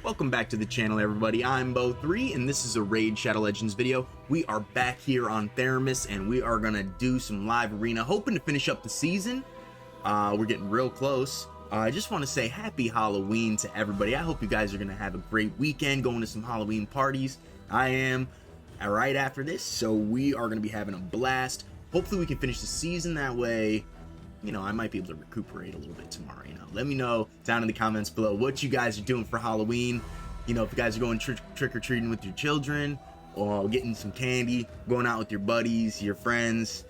Welcome back to the channel, everybody. I'm Bo3, and this is a Raid Shadow Legends video. We are back here on Theramis, and we are gonna do some live arena, hoping to finish up the season. We're getting real close. I just want to say happy Halloween to everybody. I hope you guys are gonna have a great weekend, going to some Halloween parties. I am right after this, so we are gonna be having a blast. Hopefully we can finish the season that way. You know, I might be able to recuperate a little bit tomorrow, you know. Let me know down in the comments below what you guys are doing for Halloween. You know, if you guys are going trick-or-treating with your children, or getting some candy, going out with your buddies, your friends,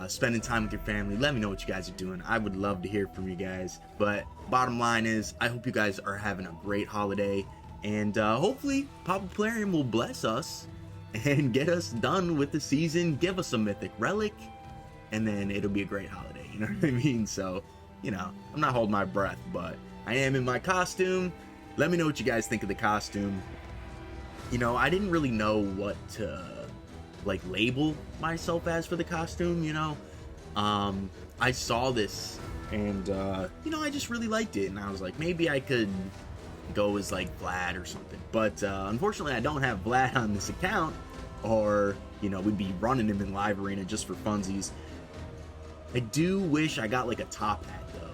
spending time with your family. Let me know what you guys are doing. I would love to hear from you guys. But bottom line is, I hope you guys are having a great holiday. And hopefully, Papa Plarium will bless us and get us done with the season, give us a mythic relic, and then it'll be a great holiday. You know what I mean? So, you know, I'm not holding my breath, but I am in my costume. Let me know what you guys think of the costume. You know, I didn't really know what to, like, label myself as for the costume, you know? I saw this, and, you know, I just really liked it, and I was like, maybe I could go as, like, Vlad or something. But, unfortunately, I don't have Vlad on this account, or, you know, we'd be running him in live arena just for funsies. I do wish I got like a top hat though.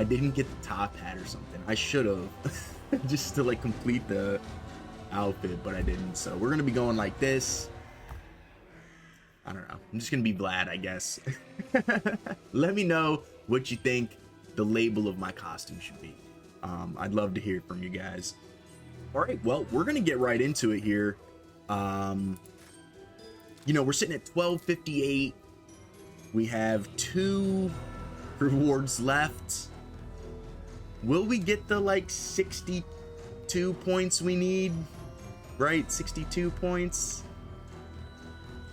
I didn't get the top hat or something. I should have, just to like complete the outfit, but I didn't. So we're gonna be going like this. I don't know. I'm just gonna be Vlad, I guess. Let me know what you think the label of my costume should be. I'd love to hear from you guys. All right, well, we're gonna get right into it here. You know, we're sitting at 1258. We have 2 rewards left. Will we get the like 62 points we need? Right? 62 points?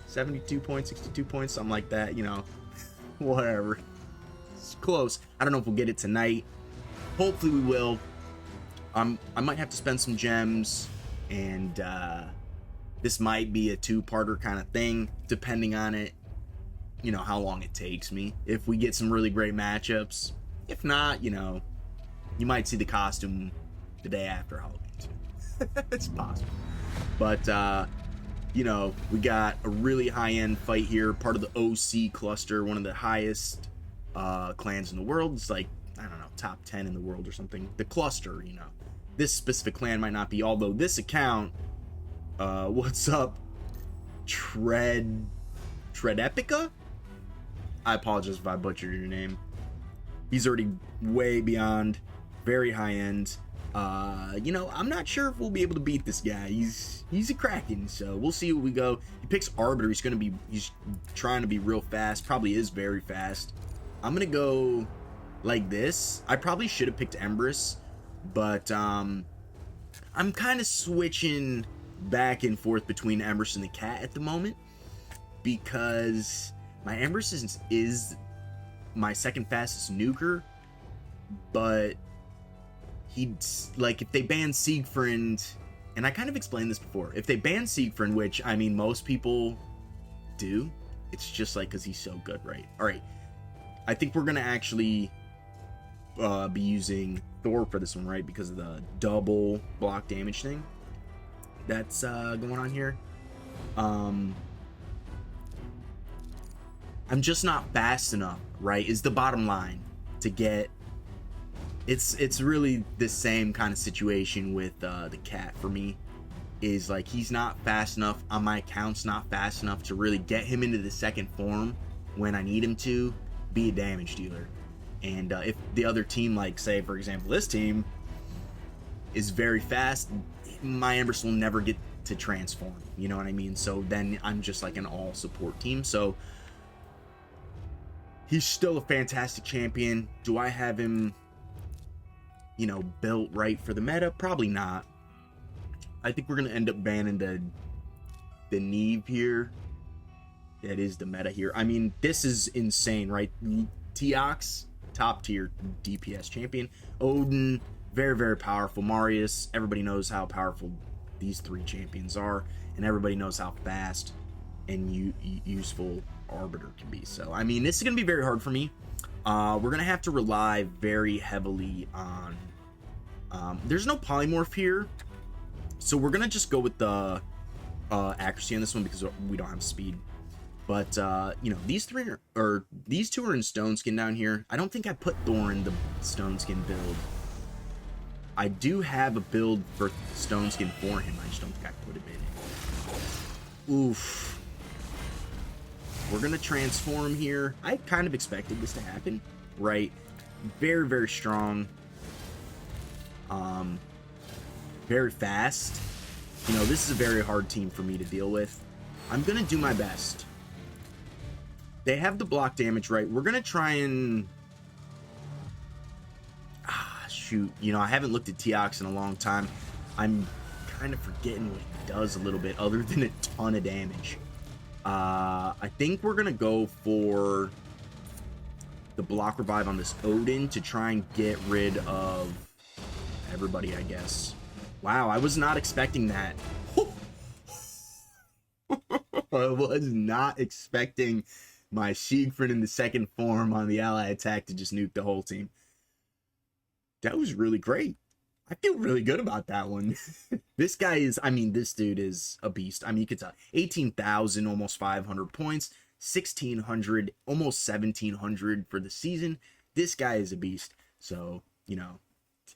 72 points, 62 points, something like that, you know. Whatever. It's close. I don't know if we'll get it tonight. Hopefully we will. I might have to spend some gems, and this might be a 2-parter kind of thing, depending on it. You know, how long it takes me. If we get some really great matchups. If not, you know, you might see the costume the day after Halloween too. It's possible. But, you know, we got a really high-end fight here. Part of the OC cluster, one of the highest clans in the world. It's like, I don't know, top 10 in the world or something. The cluster, you know. This specific clan might not be, although this account, what's up, Tredepica? I apologize if I butchered your name. He's already way beyond, very high end. You know, I'm not sure if we'll be able to beat this guy. He's a Kraken, so we'll see what we go. He picks Arbiter. He's trying to be real fast. Probably is very fast. I'm gonna go like this. I probably should have picked Empress, but I'm kind of switching back and forth between Empress and the cat at the moment, because my Empress is my second fastest nuker, but he's like, if they ban Siegfried, and I kind of explained this before, if they ban Siegfried, which I mean most people do, it's just like because he's so good, right? All right, I think we're gonna actually be using Thor for this one, right? Because of the double block damage thing that's going on here. I'm just not fast enough, right, is the bottom line to get. It's really the same kind of situation with the cat for me, is like he's not fast enough on my accounts, not fast enough to really get him into the second form when I need him to be a damage dealer. And if the other team, like say for example this team, is very fast, my Empress will never get to transform, you know what I mean? So then I'm just like an all support team. So he's still a fantastic champion. Do I have him, you know, built right for the meta? Probably not. I think we're going to end up banning the Neve here. That is the meta here. I mean, this is insane, right? Teox, top tier DPS champion. Odin, very, very powerful. Marius, everybody knows how powerful these 3 champions are. And everybody knows how fast and useful Arbiter can be. So I mean, this is gonna be very hard for me. We're gonna have to rely very heavily on There's no polymorph here, so we're gonna just go with the accuracy on this one because we don't have speed. But you know, these two are in stone skin down here. I don't think I put Thor in the stone skin build. I do have a build for stone skin for him. I just don't think I put him in. Oof. We're gonna transform here. I kind of expected this to happen, right? Very, very strong. Very fast. You know, this is a very hard team for me to deal with. I'm gonna do my best. They have the block damage, right? We're gonna try and shoot. You know, I haven't looked at Teox in a long time. I'm kind of forgetting what he does a little bit, other than a ton of damage. I think we're gonna go for the block revive on this Odin to try and get rid of everybody, I guess. Wow, I was not expecting that. I was not expecting my Siegfried in the second form on the ally attack to just nuke the whole team. That was really great. I feel really good about that one. This guy is, I mean, this dude is a beast. I mean, you could tell 18,000, almost 500 points, 1,600, almost 1,700 for the season. This guy is a beast. So, you know,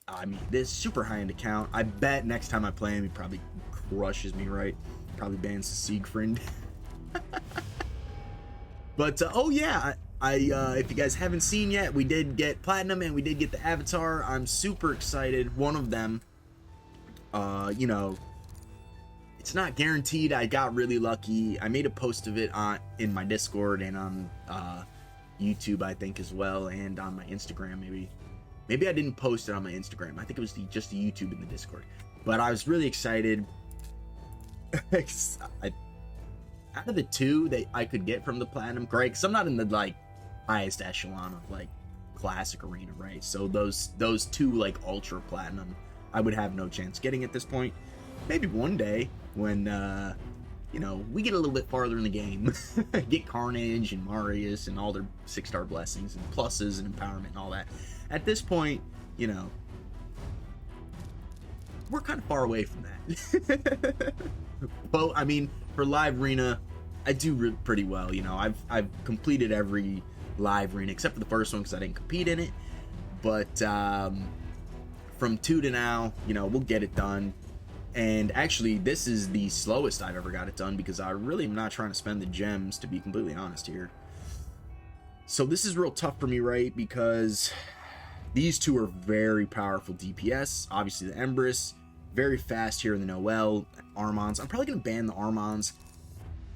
I mean, this super high end account. I bet next time I play him, he probably crushes me, right? Probably bans the Siegfried. But, oh yeah, if you guys haven't seen yet, we did get Platinum and we did get the Avatar. I'm super excited. One of them, you know, it's not guaranteed. I got really lucky. I made a post of it in my Discord and on YouTube, I think, as well, and on my Instagram, Maybe I didn't post it on my Instagram. I think it was just the YouTube and the Discord. But I was really excited. Out of the two that I could get from the Platinum, great, because I'm not in the, like, highest echelon of, like, Classic Arena, right? So those two, like, Ultra Platinum, I would have no chance getting at this point. Maybe one day when, you know, we get a little bit farther in the game. Get Carnage and Marius and all their 6-star blessings and pluses and empowerment and all that. At this point, you know, we're kind of far away from that. Well, I mean, for live arena, I do pretty well. You know, I've completed every live arena except for the first one because I didn't compete in it. But from 2 to now, you know, we'll get it done. And actually, this is the slowest I've ever got it done because I really am not trying to spend the gems, to be completely honest here. So this is real tough for me, right? Because these two are very powerful DPS. Obviously, the Empress, very fast here in the Noelle. Armons, I'm probably going to ban the Armons.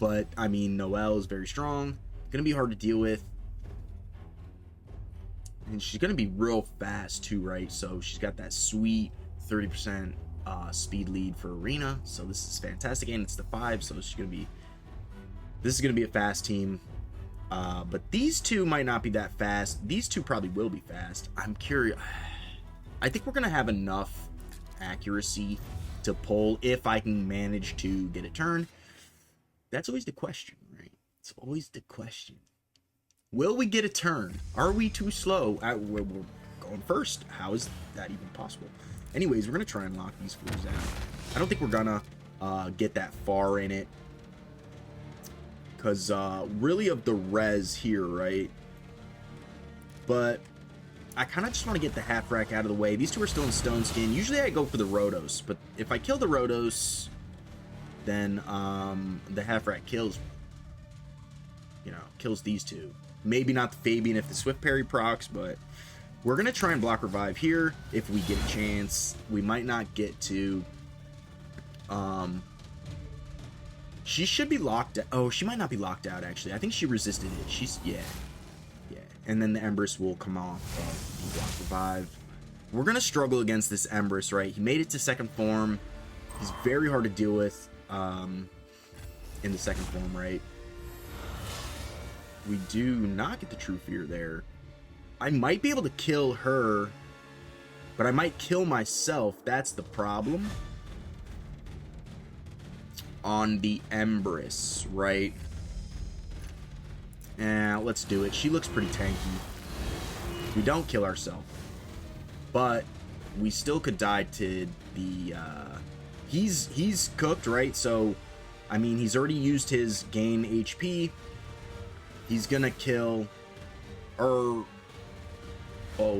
But, I mean, Noelle is very strong. Going to be hard to deal with. And she's going to be real fast, too, right? So she's got that sweet 30% speed lead for arena. So this is fantastic. And it's the 5, so this is going to be a fast team. But these two might not be that fast. These two probably will be fast. I'm curious. I think we're going to have enough accuracy to pull if I can manage to get a turn. That's always the question, right? It's always the question. Will we get a turn? Are we too slow? We're going first. How is that even possible? Anyways, we're going to try and lock these fools out. I don't think we're going to get that far in it. Because really of the res here, right? But I kind of just want to get the half rack out of the way. These two are still in stone skin. Usually I go for the Rhodos. But if I kill the Rhodos, then the half rack kills, you know, kills these two. Maybe not the Fabian if the Swift Parry procs, but we're going to try and block revive here if we get a chance. We might not get to. She should be locked out. Oh, she might not be locked out, actually. I think she resisted it. She's, yeah. And then the Empress will come off of the block revive. We're going to struggle against this Empress, right? He made it to second form. He's very hard to deal with in the second form, right? We do not get the True Fear there. I might be able to kill her, but I might kill myself. That's the problem. On the Empress, right? Let's do it. She looks pretty tanky. We don't kill ourselves, but we still could die to the, he's cooked, right? So, I mean, he's already used his gain HP. He's gonna kill, oh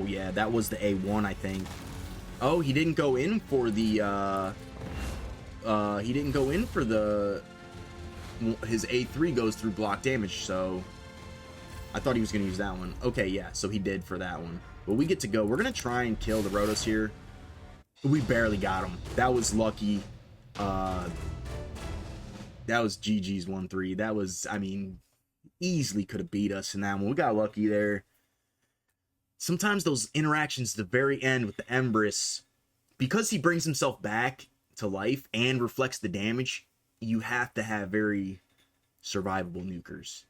yeah, that was the A1, I think. Oh, he didn't go in for the, he didn't go in for the, his A3 goes through block damage, so I thought he was gonna use that one. Okay, yeah, so he did for that one. But we get to go. We're gonna try and kill the Rotos here. We barely got him. That was lucky. That was GG's 1-3. That was, I mean, easily could have beat us in that one. We got lucky there. Sometimes those interactions at the very end with the Empress, because he brings himself back to life and reflects the damage, you have to have very survivable nukers.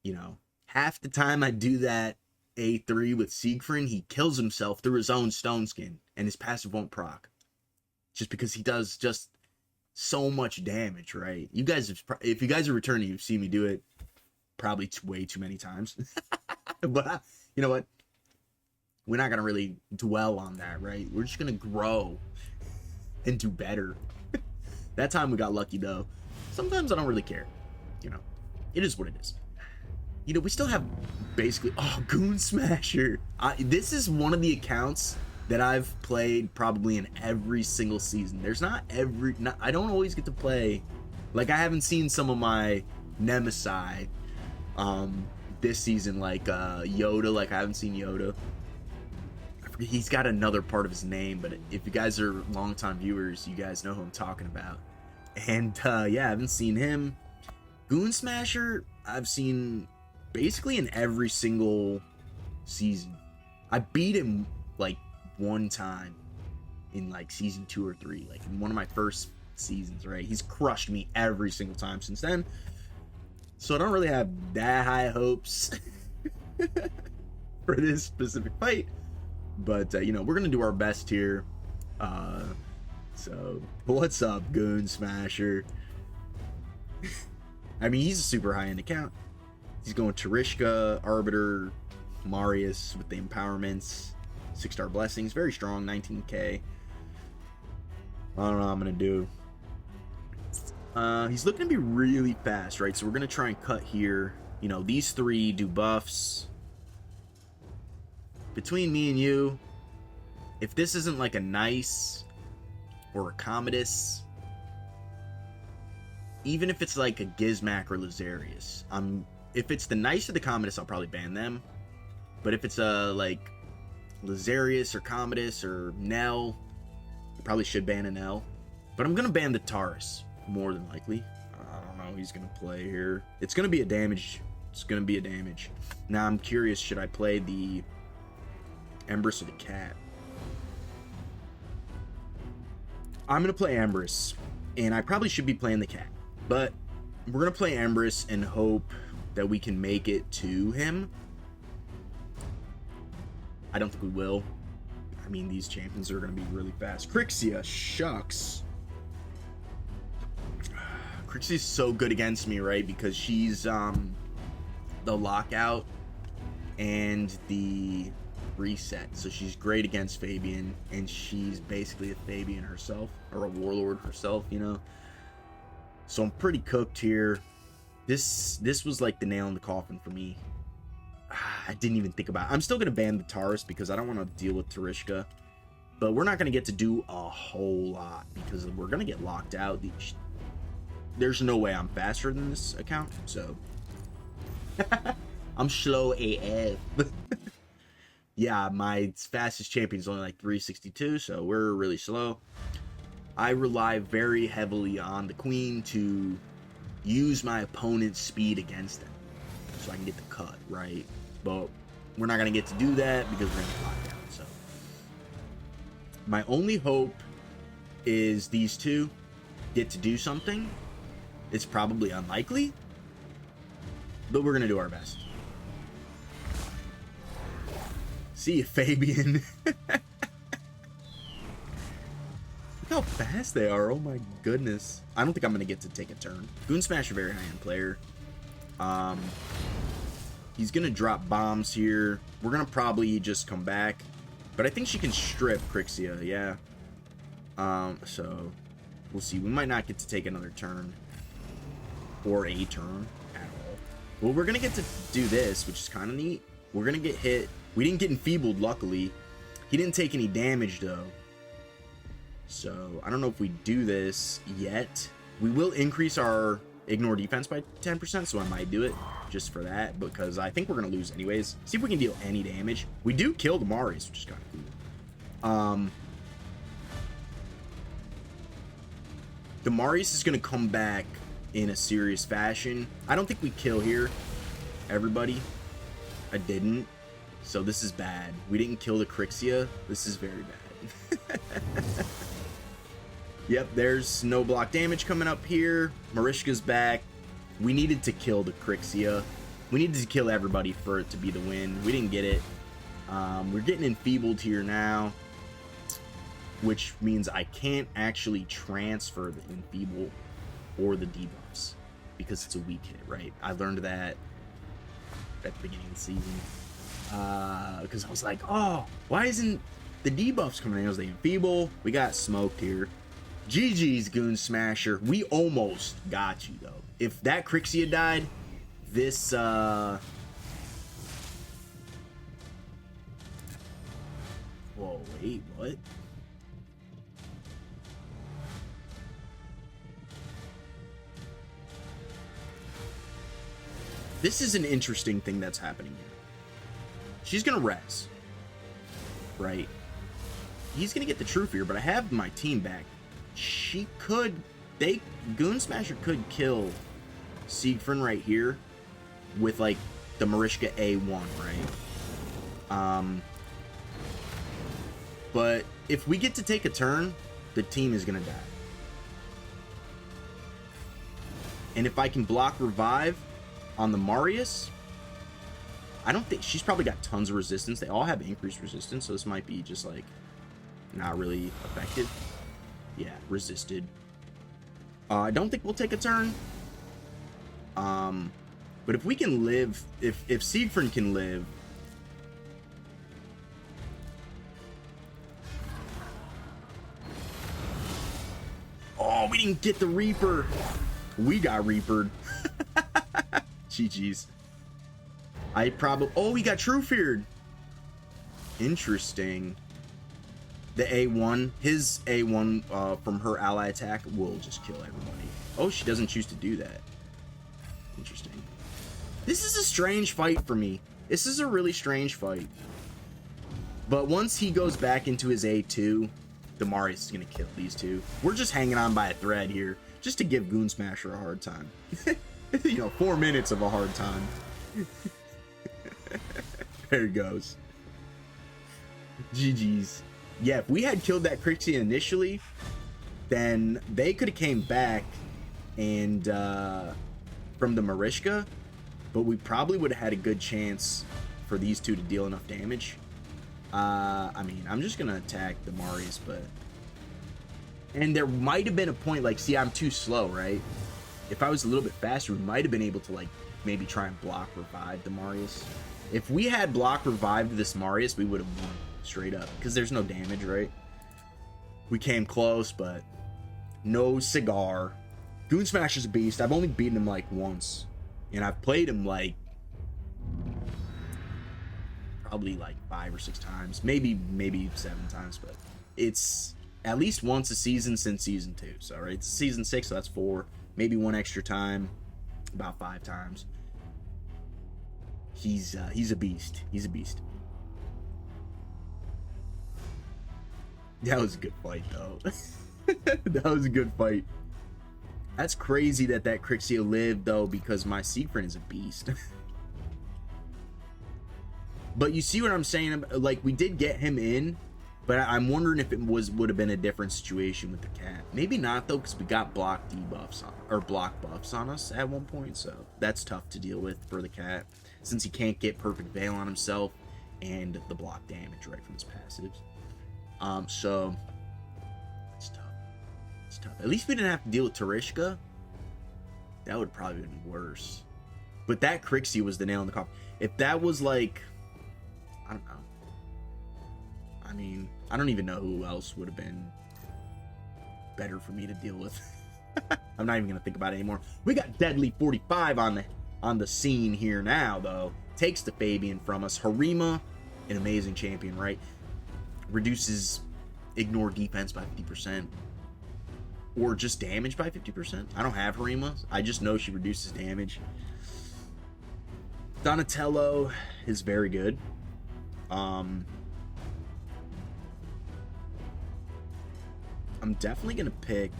You know, half the time I do that A3 with Siegfried, he kills himself through his own stone skin, and his passive won't proc. Just because he does just so much damage, right? You guys, if you guys are returning, you've seen me do it probably way too many times. But you know what? We're not gonna really dwell on that, right? We're just gonna grow and do better. That time we got lucky though. Sometimes I don't really care. You know, it is what it is. You know, we still have basically, oh, Goon Smasher. This is one of the accounts that I've played probably in every single season. There's not I don't always get to play. Like, I haven't seen some of my Nemesis this season, like Yoda. Like, I haven't seen Yoda. I forget, he's got another part of his name, but if you guys are longtime viewers, you guys know who I'm talking about. And yeah, I haven't seen him. Goon Smasher, I've seen basically in every single season. I beat him like one time in like season 2 or 3, like in one of my first seasons, right? He's crushed me every single time since then. So I don't really have that high hopes for this specific fight. But you know, we're gonna do our best here. So what's up, Goon Smasher? I mean, he's a super high-end account. He's going Terishka, Arbiter, Marius with the empowerments, 6-star blessings, very strong, 19k. I don't know what I'm gonna do. He's looking to be really fast, right? So we're gonna try and cut here. You know, these 3 do buffs. Between me and you, if this isn't like a nice or a Commodus, even if it's like a Gizmac or Lazarius, if it's the nice or the Commodus, I'll probably ban them. But if it's a like Lazarius or Commodus or Nell, I probably should ban a Nell. But I'm gonna ban the Taurus more than likely. I don't know who he's gonna play here. It's gonna be a damage. It's gonna be a damage. Now I'm curious, should I play the Empress or the Cat? I'm gonna play Empress, and I probably should be playing the Cat, but we're gonna play Empress and hope that we can make it to him. I don't think we will. I mean, these champions are gonna be really fast. Crixia, shucks. Crixia's so good against me, right? Because she's the lockout and the reset, so she's great against Fabian, and she's basically a Fabian herself, or a warlord herself, you know. So I'm pretty cooked here. This was like the nail in the coffin for me. I didn't even think about it. I'm still gonna ban the Taurus because I don't want to deal with Terishka, but we're not gonna get to do a whole lot because we're gonna get locked out. There's no way I'm faster than this account, so I'm slow AF. Yeah, my fastest champion is only like 362, so we're really slow. I rely very heavily on the Queen to use my opponent's speed against them, so I can get the cut, right? But we're not going to get to do that because we're going to lock down, so. My only hope is these two get to do something. It's probably unlikely, but we're going to do our best. See you, Fabian. Look how fast they are. Oh my goodness. I don't think I'm going to get to take a turn. Goon Smasher, very high-end player. He's going to drop bombs here. We're going to probably just come back. But I think she can strip Crixia, yeah. So we'll see. We might not get to take another turn. Or a turn at all. Well, we're gonna get to do this, which is kind of neat. We're gonna get hit. We didn't get enfeebled, luckily. He didn't take any damage, though. So I don't know if we do this yet. We will increase our ignore defense by 10%, so I might do it just for that, because I think we're gonna lose anyways. See if we can deal any damage. We do kill the Marius, which is kind of cool. The Marius is gonna come back in a serious fashion. I don't think we kill here, everybody. I didn't, so this is bad. We didn't kill the Crixia. This is very bad. Yep, there's no block damage coming up here. Marishka's back. We needed to kill the Crixia. We needed to kill everybody for it to be the win. We didn't get it. We're getting enfeebled here now, which means I can't actually transfer the enfeeble or the debuffs because it's a weak hit, right? I learned that at the beginning of the season because I was like, oh, why isn't the debuffs coming in? I was like, enfeeble. We got smoked here. GG's, Goon Smasher. We almost got you, though. If that Crixia died, this, whoa, wait, what? This is an interesting thing that's happening here. She's gonna res, right? He's gonna get the True Fear, but I have my team back. She could, Goon Smasher could kill Siegfried right here with like the Marishka A1, right? But if we get to take a turn, the team is gonna die. And if I can block revive on the Marius, I don't think, she's probably got tons of resistance. They all have increased resistance, so this might be just like not really effective. Yeah, resisted. I don't think we'll take a turn. But if we can live, if Siegfried can live, oh, we didn't get the Reaper. We got Reapered. GG's. I probably, oh, we got True Feared. Interesting. The A1, his A1 from her ally attack will just kill everybody. Oh, she doesn't choose to do that. Interesting. This is a strange fight for me. This is a really strange fight. But once he goes back into his A2, the Marius is going to kill these two. We're just hanging on by a thread here, just to give Goon Smasher a hard time. You know, 4 minutes of a hard time. There he goes. GG's. Yeah, if we had killed that Crixia initially, then they could have came back and from the Marishka, but we probably would have had a good chance for these two to deal enough damage. I mean, I'm just gonna attack the Marius, but, and there might have been a point, like, see, I'm too slow, right? If I was a little bit faster, we might have been able to, like, maybe try and block revive the Marius. If we had block revived this Marius, we would have won straight up, because there's no damage, right? We came close, but no cigar. Goon Smasher's a beast. I've only beaten him like once, and I've played him like probably like 5 or 6 times, maybe 7 times, but it's at least once a season since season 2. So right, it's season 6, so that's 4, maybe 1 extra time, about 5 times. He's a beast. He's a beast. That was a good fight, though. That was a good fight. That's crazy that Crixia lived, though, because my Siegfried is a beast. But you see what I'm saying? Like, we did get him in, but I'm wondering if it would have been a different situation with the cat. Maybe not, though, because we got block debuffs on, or block buffs on us at one point, so that's tough to deal with for the cat, since he can't get perfect veil on himself and the block damage right from his passives. So it's tough. It's tough. At least we didn't have to deal with Tarishka. That would probably have been worse. But that Crixia was the nail in the coffin. If that was like, I don't know. mean, I don't even know who else would have been better for me to deal with. I'm not even gonna think about it anymore. We got Deadly 45 on the scene here now, though. Takes the Fabian from us. Harima, an amazing champion, right? Reduces ignore defense by 50%. Or just damage by 50%. I don't have Harima. I just know she reduces damage. Donatello is very good. I'm definitely gonna pick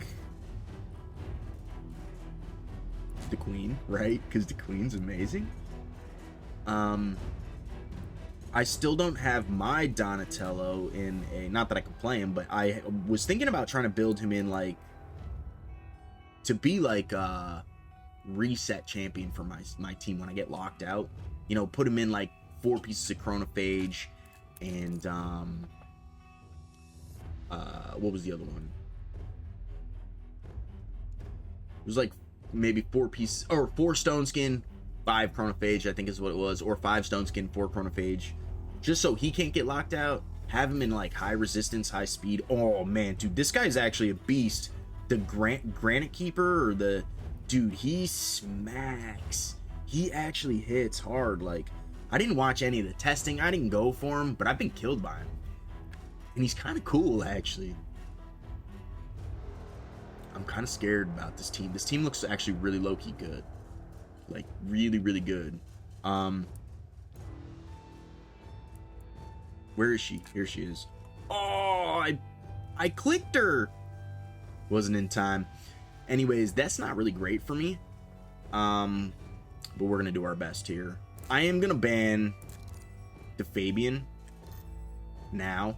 the Queen, right? Because the Queen's amazing. I still don't have my Donatello in a, not that I can play him, but I was thinking about trying to build him in like to be like a reset champion for my team when I get locked out. You know, put him in like 4 pieces of chronophage and what was the other one? It was like maybe 4 pieces or 4 stone skin, 5 chronophage, I think is what it was, or 5 stone skin, 4 chronophage, just so he can't get locked out. Have him in like high resistance, high speed. Oh man, dude, this guy's actually a beast. The Granite Keeper, or the dude, he smacks. He actually hits hard. Like, I didn't watch any of the testing. I didn't go for him, but I've been killed by him, and he's kind of cool actually. I'm kind of scared about this team. This team looks actually really low-key good. Like, really, really good. Where is she? Here she is. Oh, I clicked her. Wasn't in time. Anyways, that's not really great for me. But we're going to do our best here. I am going to ban the Fabian now.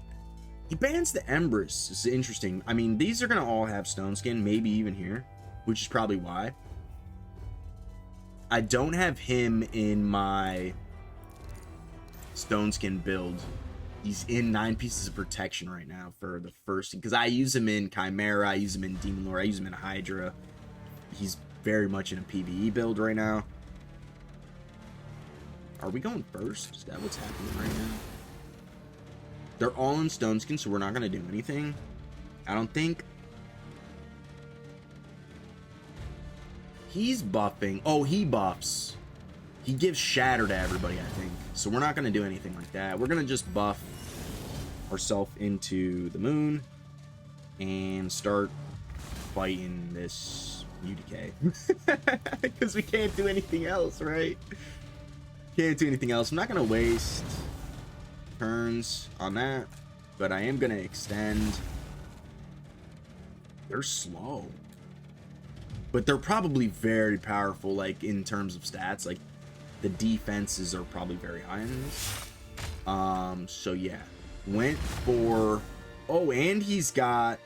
He bans the Empress. It's interesting. I mean, these are going to all have stone skin, maybe even here, which is probably why. I don't have him in my stone skin build. He's in 9 pieces of protection right now for the first, because I use him in Chimera, I use him in Demon Lord, I use him in Hydra. He's very much in a PvE build right now. Are we going first? Is that what's happening right now? They're all in stone skin, so we're not going to do anything, I don't think. He's buffing. Oh, he buffs. He gives shatter to everybody, I think. So we're not going to do anything like that. We're going to just buff ourselves into the moon and start fighting this UDK. Because we can't do anything else, right? Can't do anything else. I'm not going to waste turns on that, but I am going to extend. They're slow, but they're probably very powerful, like in terms of stats. Like the defenses are probably very high in this. So yeah, went for, oh, and he's got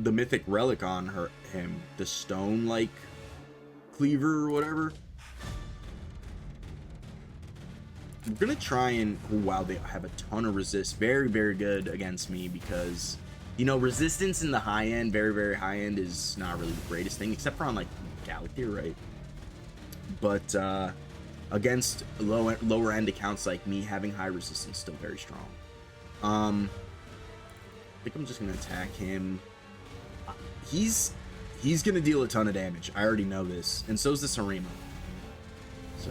the mythic relic on him, the stone like cleaver or whatever. I'm gonna try and, oh, wow, they have a ton of resist. Very, very good against me, because, you know, resistance in the high end, very, very high end, is not really the greatest thing, except for on like Galaxy, right? But against lower end accounts like me, having high resistance is still very strong. I think I'm just gonna attack him. He's gonna deal a ton of damage. I already know this, and so is this Harima. So,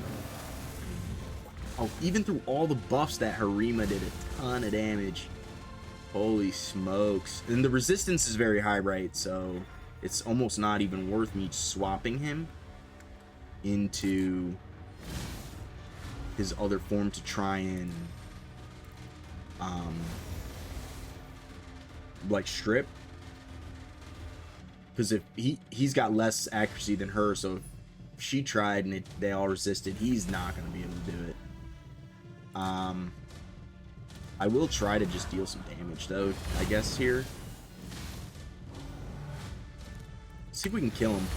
oh, even through all the buffs, that Harima did a ton of damage. Holy smokes. And the resistance is very high, right? So it's almost not even worth me swapping him into his other form to try and like strip. Because if he's got less accuracy than her, so if she tried and they all resisted, he's not going to be able to do it. I will try to just deal some damage, though, I guess, here. See if we can kill him.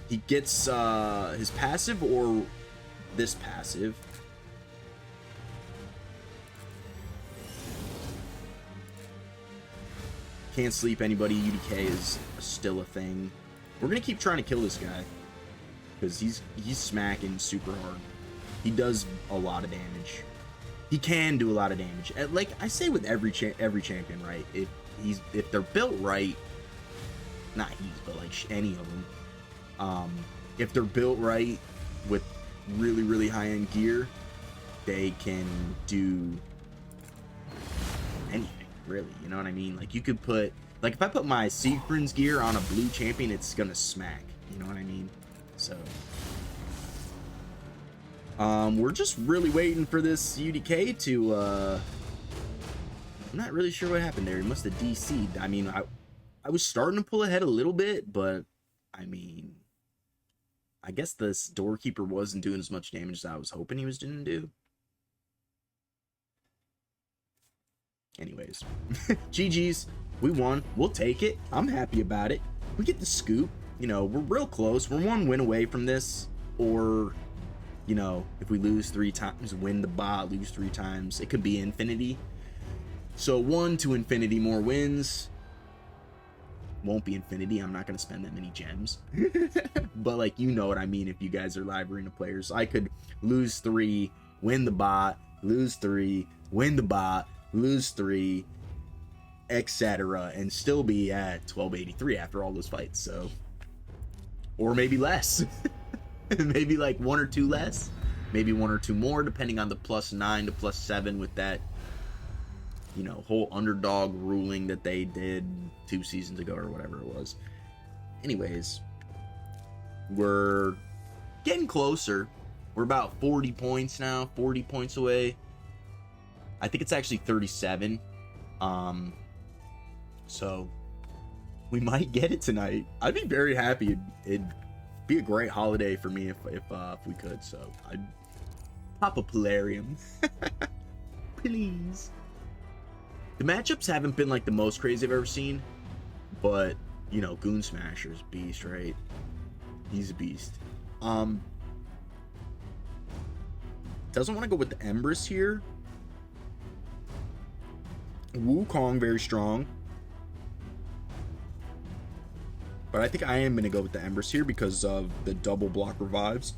He gets his passive or this passive. Can't sleep anybody. UDK is still a thing. We're going to keep trying to kill this guy, because he's smacking super hard. He does a lot of damage. he can do a lot of damage. Like I say with every champion, right? If they're built right, not he's, but like any of them, if they're built right with really high end gear, they can do anything, really. You know what I mean? Like you could put, like if I put my Siegfried's gear on a blue champion, it's gonna smack. You know what I mean? So we're just really waiting for this UDK to I'm not really sure what happened there. He must have DC'd. I mean, I was starting to pull ahead a little bit, but I mean, I guess this doorkeeper wasn't doing as much damage as I was hoping he was going to do. Anyways, GG's. We won. We'll take it. I'm happy about it. We get the scoop. You know, we're real close. We're one win away from this. Or, you know, if we lose 3 times, win the bot, lose 3 times, it could be infinity. So 1 to infinity more wins. Won't be infinity. I'm not going to spend that many gems. But like, you know what I mean if you guys are live arena players. I could lose 3, win the bot, lose 3, win the bot, lose 3, etc. and still be at 1283 after all those fights. So, or maybe less. Maybe like 1 or 2 less. Maybe 1 or 2 more, depending on the +9 to +7 with that, you know, whole underdog ruling that they did 2 seasons ago or whatever it was. Anyways, we're getting closer. We're about 40 points now, 40 points away. I think it's actually 37. So we might get it tonight. I'd be very happy. It'd be a great holiday for me if we could. So I'd pop a Plarium. Please. The matchups haven't been like the most crazy I've ever seen, but you know, Goon Smasher's beast, right? He's a beast. Doesn't want to go with the Empress here. Wukong very strong, but I think I am going to go with the Empress here because of the double block revives.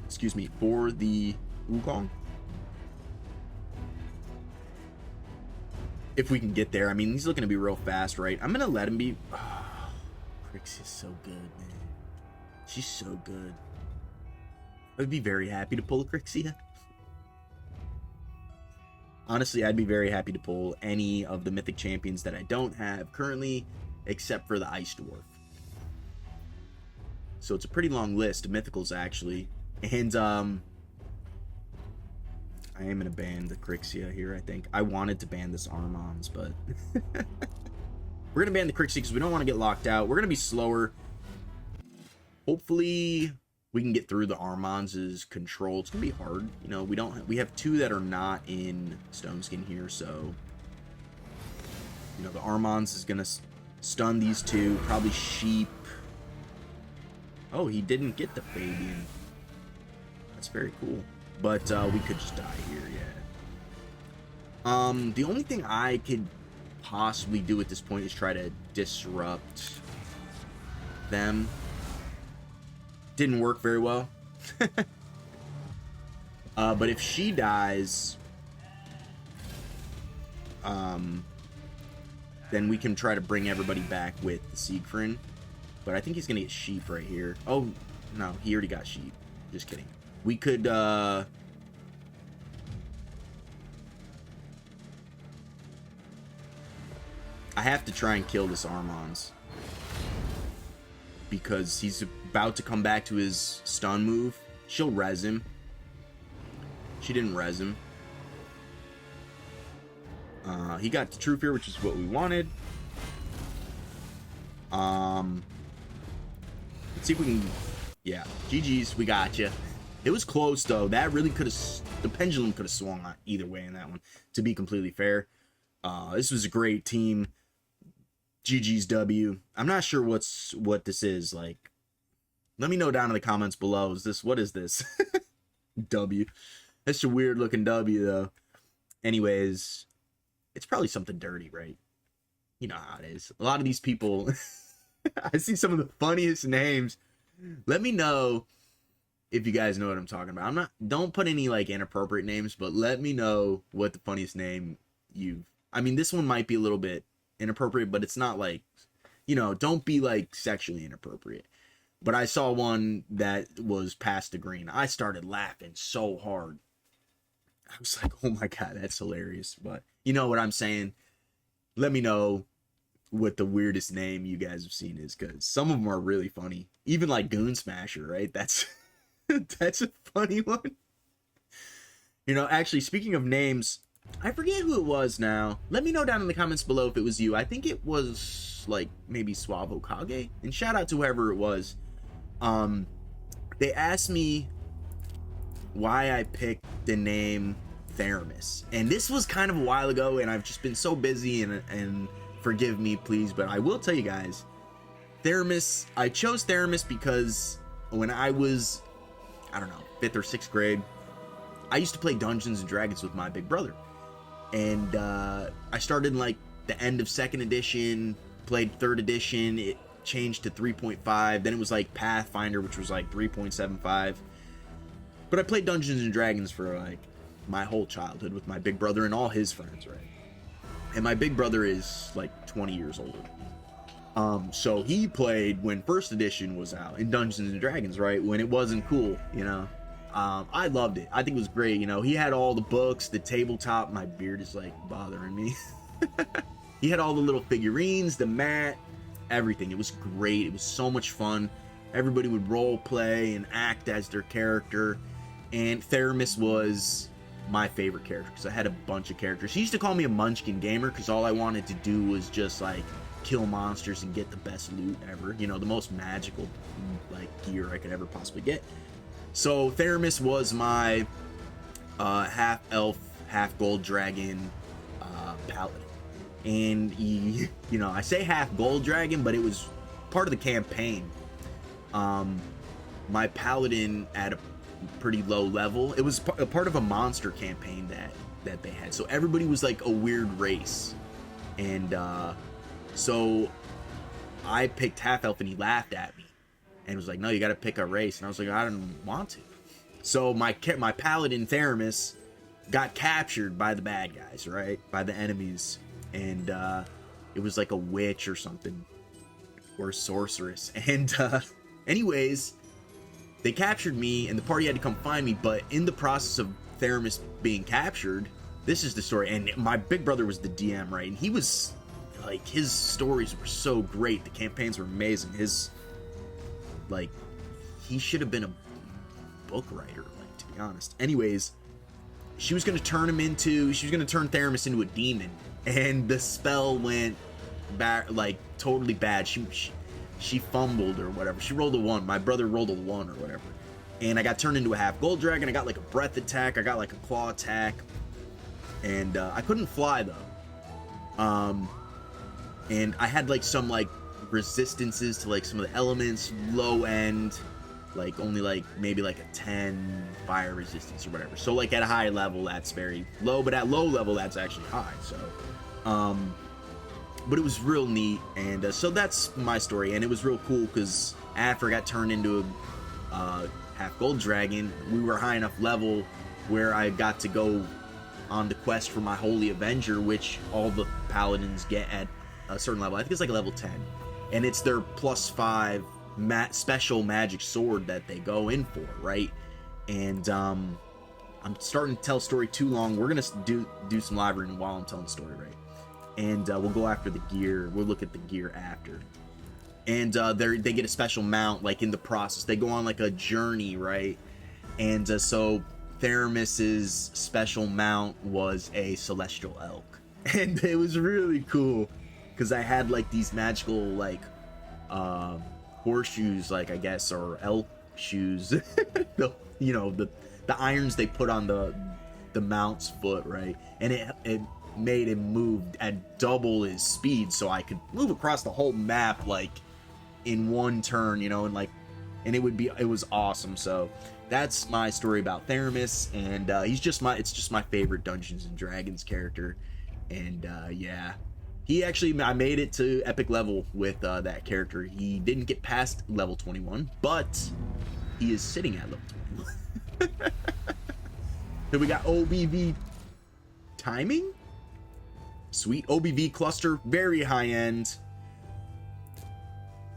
Excuse me, for the Wukong. If we can get there. I mean, he's looking to be real fast, right? I'm going to let him be. Oh, Crixia's so good, man. She's so good. I'd be very happy to pull a Crixia. Honestly, I'd be very happy to pull any of the mythic champions that I don't have currently, except for the Ice Dwarf. So it's a pretty long list of mythicals, actually. And, I am going to ban the Crixia here, I think. I wanted to ban this Armons, but... We're going to ban the Crixia because we don't want to get locked out. We're going to be slower. Hopefully, we can get through the Armons' control. It's going to be hard. You know, we have 2 that are not in Stoneskin here, so... You know, the Armons is going to stun these 2. Probably Sheep. Oh, he didn't get the Fabian. That's very cool. But we could just die here, yeah. The only thing I could possibly do at this point is try to disrupt them. Didn't work very well. But if she dies, then we can try to bring everybody back with the Siegfried. But I think he's gonna get Sheep right here. Oh, no, he already got Sheep. Just kidding. We could, I have to try and kill this Armons. Because he's about to come back to his stun move. She'll res him. She didn't res him. He got the True Fear, which is what we wanted. Let's see if we can... Yeah, GG's, we got you. It was close, though. That really could have... The pendulum could have swung on either way in that one, to be completely fair. This was a great team. GG's W. I'm not sure what this is. Like, let me know down in the comments below. What is this? W. That's a weird looking W, though. Anyways, it's probably something dirty, right? You know how it is. A lot of these people... I see some of the funniest names. Let me know if you guys know what I'm talking about. Don't put any like inappropriate names, but let me know what the funniest name I mean, this one might be a little bit inappropriate, but it's not like, don't be like sexually inappropriate. But I saw one that was past the green. I started laughing so hard. I was like, oh my God, that's hilarious. But you know what I'm saying? Let me know what the weirdest name you guys have seen is, because some of them are really funny. Even like Goon Smasher, right? That's that's a funny one. Actually, speaking of names, I forget who it was now. Let me know down in the comments below if it was you. I think it was like maybe Suavo Kage. And shout out to whoever it was. They asked me why I picked the name Theramis. And this was kind of a while ago, and I've just been so busy, and forgive me, please, but I will tell you guys, Theramis, I chose Theramis because when I was, I don't know, 5th or 6th grade, I used to play Dungeons and Dragons with my big brother. And I started in like the end of 2nd edition, played 3rd edition, it changed to 3.5, then it was like Pathfinder, which was like 3.75. But I played Dungeons and Dragons for like my whole childhood with my big brother and all his friends, right? And my big brother is like 20 years older. So he played when 1st edition was out in Dungeons and Dragons, right? When it wasn't cool, I loved it. I think it was great. He had all the books, the tabletop. My beard is like bothering me. He had all the little figurines, the mat, everything. It was great. It was so much fun. Everybody would role play and act as their character. And Theramis was my favorite character because I had a bunch of characters. He used to call me a munchkin gamer because all I wanted to do was just like kill monsters and get the best loot ever. The most magical like gear I could ever possibly get. So Theramis was my half elf, half gold dragon paladin. And I say half gold dragon, but it was part of the campaign. My paladin at a pretty low level. It was a part of a monster campaign that they had. So everybody was like a weird race. And so I picked half elf, and he laughed at me and was like, no, you got to pick a race. And I was like, I don't want to. So my paladin Theramis got captured by the bad guys, right? By the enemies. And it was like a witch or something, or a sorceress. And anyways, they captured me, and the party had to come find me. But in the process of Theramis being captured, this is the story. And my big brother was the DM, right? And he was like, his stories were so great. The campaigns were amazing. He should have been a book writer, like, to be honest. Anyways, she was going to turn Theramis into a demon, and the spell went bad, like totally bad. She fumbled or whatever. She rolled a 1. My brother rolled a 1 or whatever. And I got turned into a half gold dragon. I got like a breath attack. I got like a claw attack. And I couldn't fly though. And I had like some like resistances to like some of the elements, low end, like only like maybe like a 10 fire resistance or whatever. So like at a high level that's very low, but at low level that's actually high. So but it was real neat. And so that's my story, and it was real cool because after I got turned into a half gold dragon, we were high enough level where I got to go on the quest for my Holy Avenger, which all the paladins get at a certain level. I think it's like a level 10, and it's their +5 special magic sword that they go in for, right? And I'm starting to tell a story too long. We're gonna do some live reading while I'm telling the story, right? And we'll go after the gear. We'll look at the gear after. And they get a special mount, like in the process. They go on like a journey, right? And so Theramis's special mount was a celestial elk, and it was really cool because I had like these magical like horseshoes, like I guess, or elk shoes. the irons they put on the mount's foot, right? And it made him move at double his speed, so I could move across the whole map like in one turn, and it was awesome. So that's my story about Theramis, and it's just my favorite Dungeons and Dragons character. And yeah, I made it to epic level with that character. He didn't get past level 21, but he is sitting at level 21. Then we got OBV timing. Sweet. OBV cluster, very high end.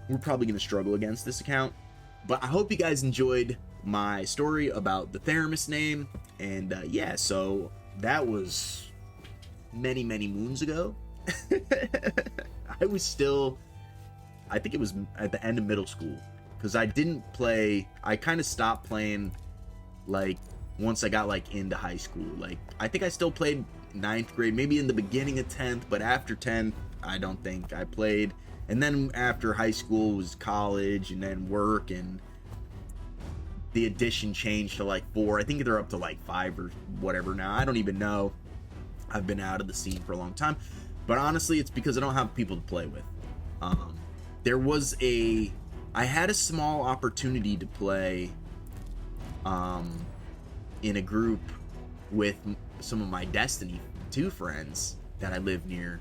We're probably going to struggle against this account, but I hope you guys enjoyed my story about the Theramis name. And yeah, so that was many moons ago. I think it was at the end of middle school, because I didn't play. I kind of stopped playing like once I got like into high school. Like I think I still played 9th grade, maybe in the beginning of 10th, but after 10th I don't think I played. And then after high school was college, and then work, and the edition changed to like 4. I think they're up to like 5 or whatever now. I don't even know. I've been out of the scene for a long time, but honestly it's because I don't have people to play with. I had a small opportunity to play in a group with some of my Destiny 2 friends that I live near.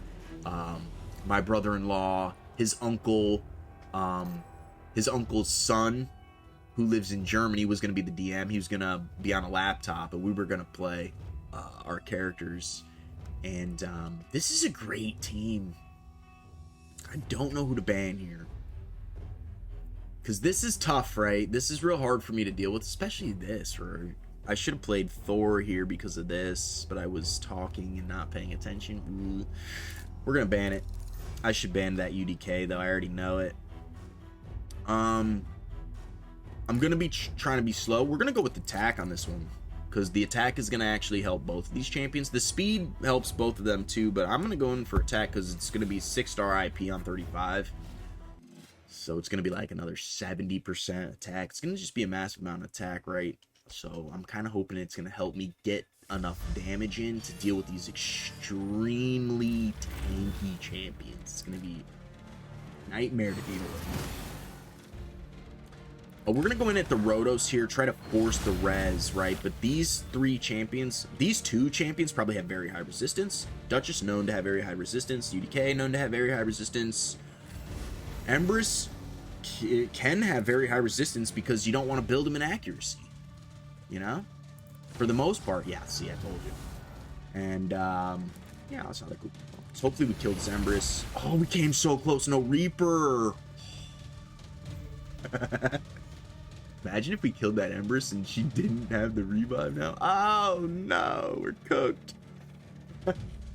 My brother-in-law, his uncle's son, who lives in Germany, was going to be the DM. He was going to be on a laptop, and we were going to play our characters. And this is a great team. I don't know who to ban here, because this is tough, right? This is real hard for me to deal with, especially this. Or I should have played Thor here because of this, but I was talking and not paying attention. Ooh. We're gonna ban it. I should ban that UDK though. I already know it. I'm gonna be trying to be slow. We're gonna go with attack on this one, because the attack is gonna actually help both of these champions. The speed helps both of them too, but I'm gonna go in for attack because it's gonna be 6-star IP on 35. So it's gonna be like another 70% attack. It's gonna just be a massive amount of attack, right? So I'm kind of hoping it's gonna help me get enough damage in to deal with these extremely tanky champions. It's gonna be a nightmare to deal with. We're gonna go in at the Rotos here, try to force the res, right? But these two champions probably have very high resistance. Duchess known to have very high resistance. UDK known to have very high resistance. Empress can have very high resistance because you don't want to build him in accuracy, you know, for the most part. Yeah, see, I told you. And yeah, that's not that cool. So hopefully we killed this Empress. Oh, we came so close. No Reaper. Imagine if we killed that Empress and she didn't have the revive now. Oh no, we're cooked.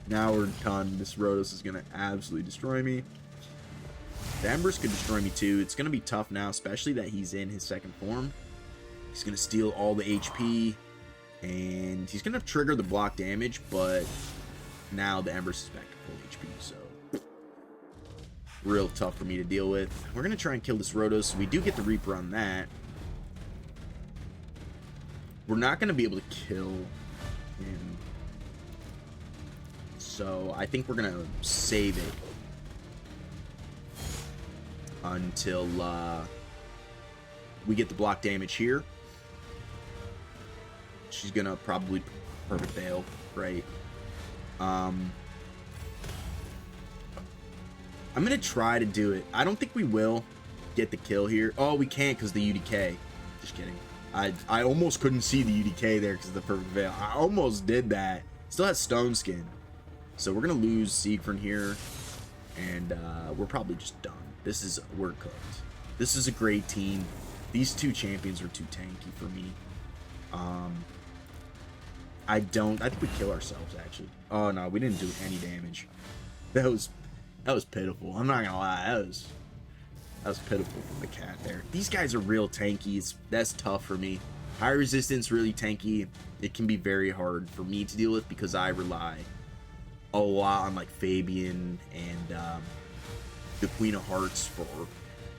Now we're done. This Rotos is gonna absolutely destroy me. The Empress could destroy me too. It's gonna be tough now, especially that he's in his second form. He's gonna steal all the HP, and he's gonna trigger the block damage, but now the Empress is back to full HP, so real tough for me to deal with. We're gonna try and kill this Rotos. We do get the Reaper on that. We're not gonna be able to kill him, so I think we're gonna save it until we get the block damage here. She's gonna probably perfect veil, right? I'm gonna try to do it. I don't think we will get the kill here. Oh, we can't because the UDK. Just kidding. I almost couldn't see the UDK there because of the perfect veil. I almost did that. Still has stone skin. So we're gonna lose Siegfried here, and we're probably just done. We're cooked. This is a great team. These two champions are too tanky for me. I think we kill ourselves actually. Oh no, we didn't do any damage. That was pitiful. I'm not gonna lie. That was pitiful from the cat there. These guys are real tanky. That's tough for me. High resistance, really tanky. It can be very hard for me to deal with because I rely a lot on like Fabian and the Queen of Hearts for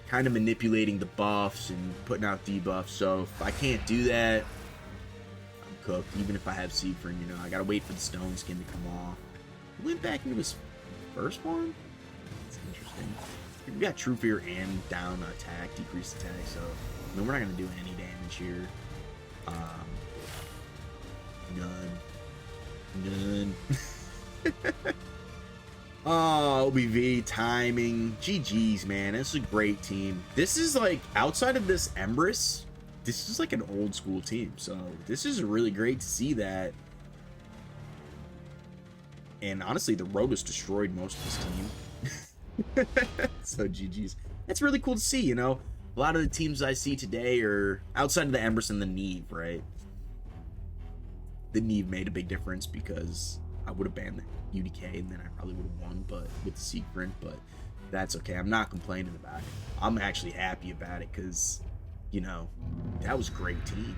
kind of manipulating the buffs and putting out debuffs. So if I can't do that, I'm cooked. Even if I have Siegfried, you know, I gotta wait for the stone skin to come off. He went back into his first form? That's interesting. We got True Fear and down attack, decreased attack, so I mean, we're not gonna do any damage here. None. Oh, OBV timing. GG's, man. This is a great team. This is like outside of this Empress, this is like an old school team, so this is really great to see that. And honestly, the Rotos destroyed most of this team. So GG's. That's really cool to see, you know. A lot of the teams I see today are outside of the Empress and the Neve, right? The Neve made a big difference because I would have banned the UDK and then I probably would have won, but with the Secret, but that's okay. I'm not complaining about it. I'm actually happy about it because, you know, that was a great team.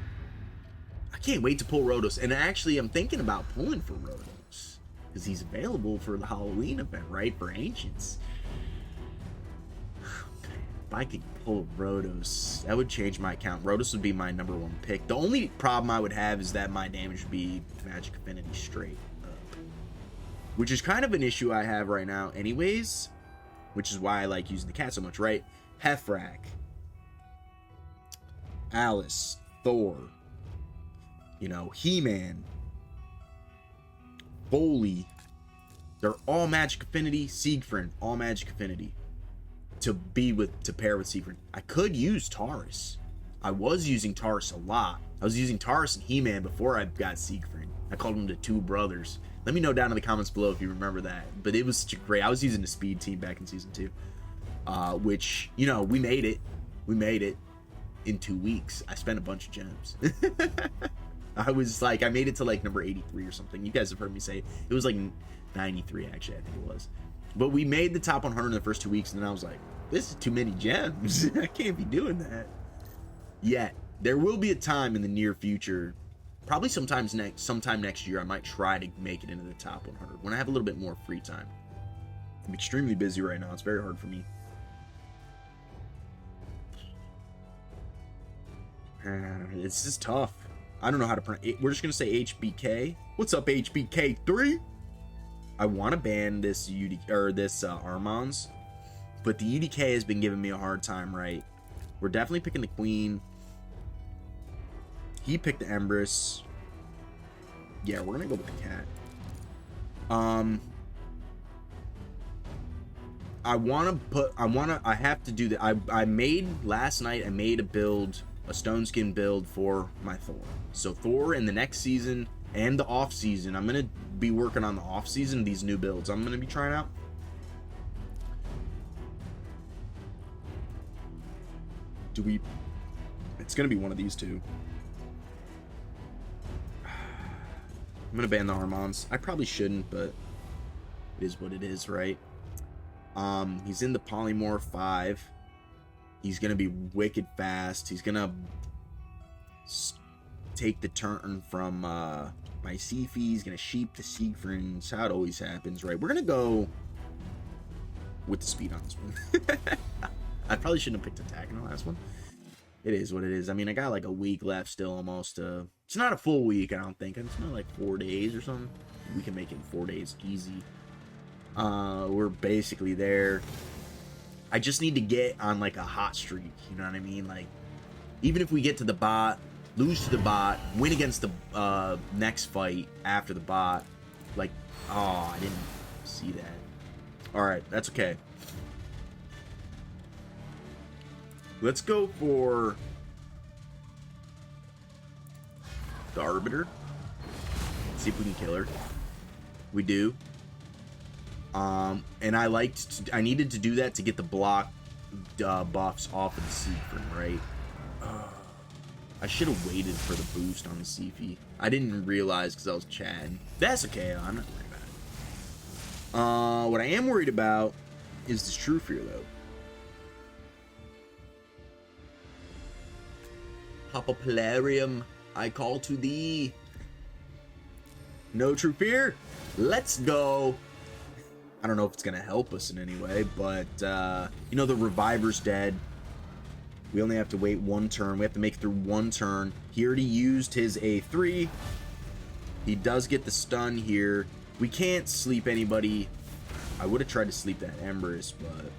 I can't wait to pull Rotos. And actually, I'm thinking about pulling for Rotos because he's available for the Halloween event, right? For Ancients. If I could pull Rotos, that would change my account. Rotos would be my #1 pick. The only problem I would have is that my damage would be Magic Affinity straight up, which is kind of an issue I have right now anyways, which is why I like using the cat so much, right? Hefrak, Alice, Thor, you know, He-Man, Foley, they're all Magic Affinity. Siegfried, all Magic Affinity. To pair with Secret. I could use Taurus. I was using Taurus a lot. I was using Taurus and He-Man before I got Siegfried. I called them the two brothers. Let me know down in the comments below if you remember that. But it was such a great. I was using the speed team back in season 2, which, you know, we made it. We made it in 2 weeks. I spent a bunch of gems. I made it to like number 83 or something. You guys have heard me say it was like 93 actually. I think it was. But we made the top 100 in the first 2 weeks, and then I was like, this is too many gems. I can't be doing that. Yet, there will be a time in the near future, probably sometime next year, I might try to make it into the top 100 when I have a little bit more free time. I'm extremely busy right now. It's very hard for me. It's just tough. I don't know how to pronounce it. We're just going to say HBK. What's up, HBK3? I want to ban this Armons, but the UDK has been giving me a hard time, right? We're definitely picking the Queen. He picked the Empress. Yeah, we're gonna go with the cat. I have to do that. I made last night. I made a stone skin build for my Thor. So Thor in the next season and the off season, I'm gonna be working on the off season. These new builds I'm gonna be trying out. It's gonna be one of these two. I'm gonna ban the Armons. I probably shouldn't, but it is what it is, right? He's in the Polymorph 5. He's gonna be wicked fast. He's gonna take the turn from my Siphi. He's gonna sheep the Siegfried. That's how it always happens, right? We're gonna go with the speed on this one. I probably shouldn't have picked attack in the last one. It is what it is. I mean, I got like a week left still almost. It's not a full week, I don't think. It's not like 4 days or something. We can make it in 4 days easy. We're basically there. I just need to get on like a hot streak, you know what I mean? Like, even if we get to the bot, lose to the bot, win against the next fight after the bot, like, oh, I didn't see that. Alright, that's okay. Let's go for the Arbiter. See if we can kill her. We do. And I needed to do that to get the block buffs off of the Siegfried, right? I should have waited for the boost on the Siphi. I didn't realize because I was chatting. That's okay. I'm not worried about it. What I am worried about is this True Fear, though. Papa Plarium, I call to thee. No True Fear. Let's go. I don't know if it's gonna help us in any way, but you know, the Reviver's dead. We only have to wait 1 turn. We have to make it through 1 turn. He already used his A3. He does get the stun here. We can't sleep anybody. I would have tried to sleep that Empress, but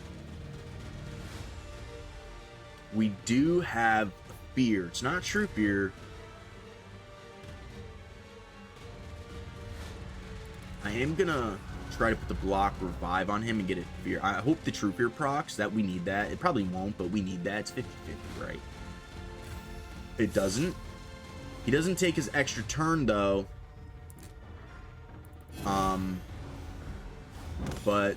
we do have Fear. It's not True Fear. I am gonna try to put the block Revive on him and get it Fear. I hope the True Fear procs, that we need that. It probably won't, but we need that. It's 50-50, right? It doesn't. He doesn't take his extra turn though. But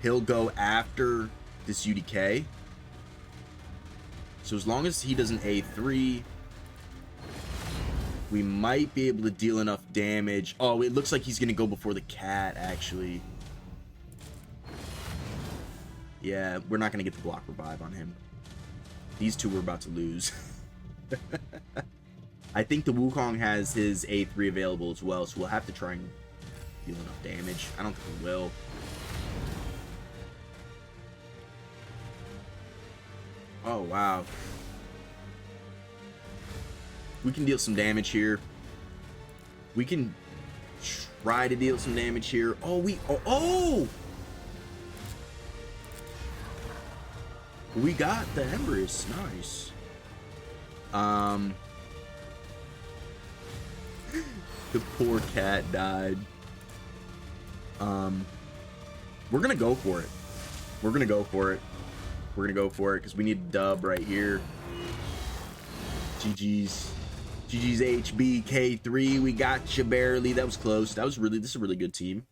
he'll go after this UDK. So as long as he doesn't A3, we might be able to deal enough damage. Oh, it looks like he's gonna go before the cat, actually. Yeah, we're not gonna get the block revive on him. These two we're about to lose. I think the Wukong has his A3 available as well, so we'll have to try and deal enough damage. I don't think we will. Oh, wow. We can deal some damage here. We can try to deal some damage here. Oh, oh! We got the Empress. Nice. The poor cat died. We're gonna go for it. We're gonna go for it. We're gonna go for it because we need a dub right here. GG's. GG's HB K3. We got you barely. That was close. This is a really good team.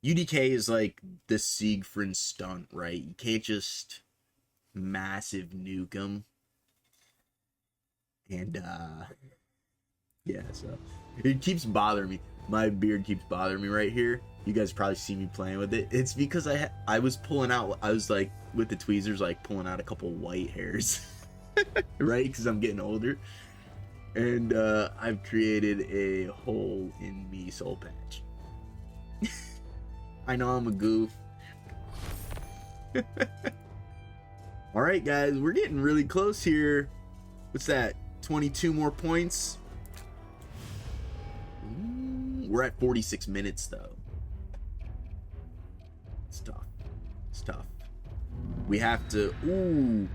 UDK is like the Siegfried stunt, right? You can't just massive nuke him. And yeah, so it keeps bothering me. My beard keeps bothering me right here. You guys probably see me playing with it. It's because I was pulling out, I was like with the tweezers, like pulling out a couple white hairs. Right, because I'm getting older. And I've created a hole in me soul patch. I know I'm a goof. Alright guys, we're getting really close here. What's that? 22 more points? We're at 46 minutes though. It's tough. It's tough. We have to... Ooh.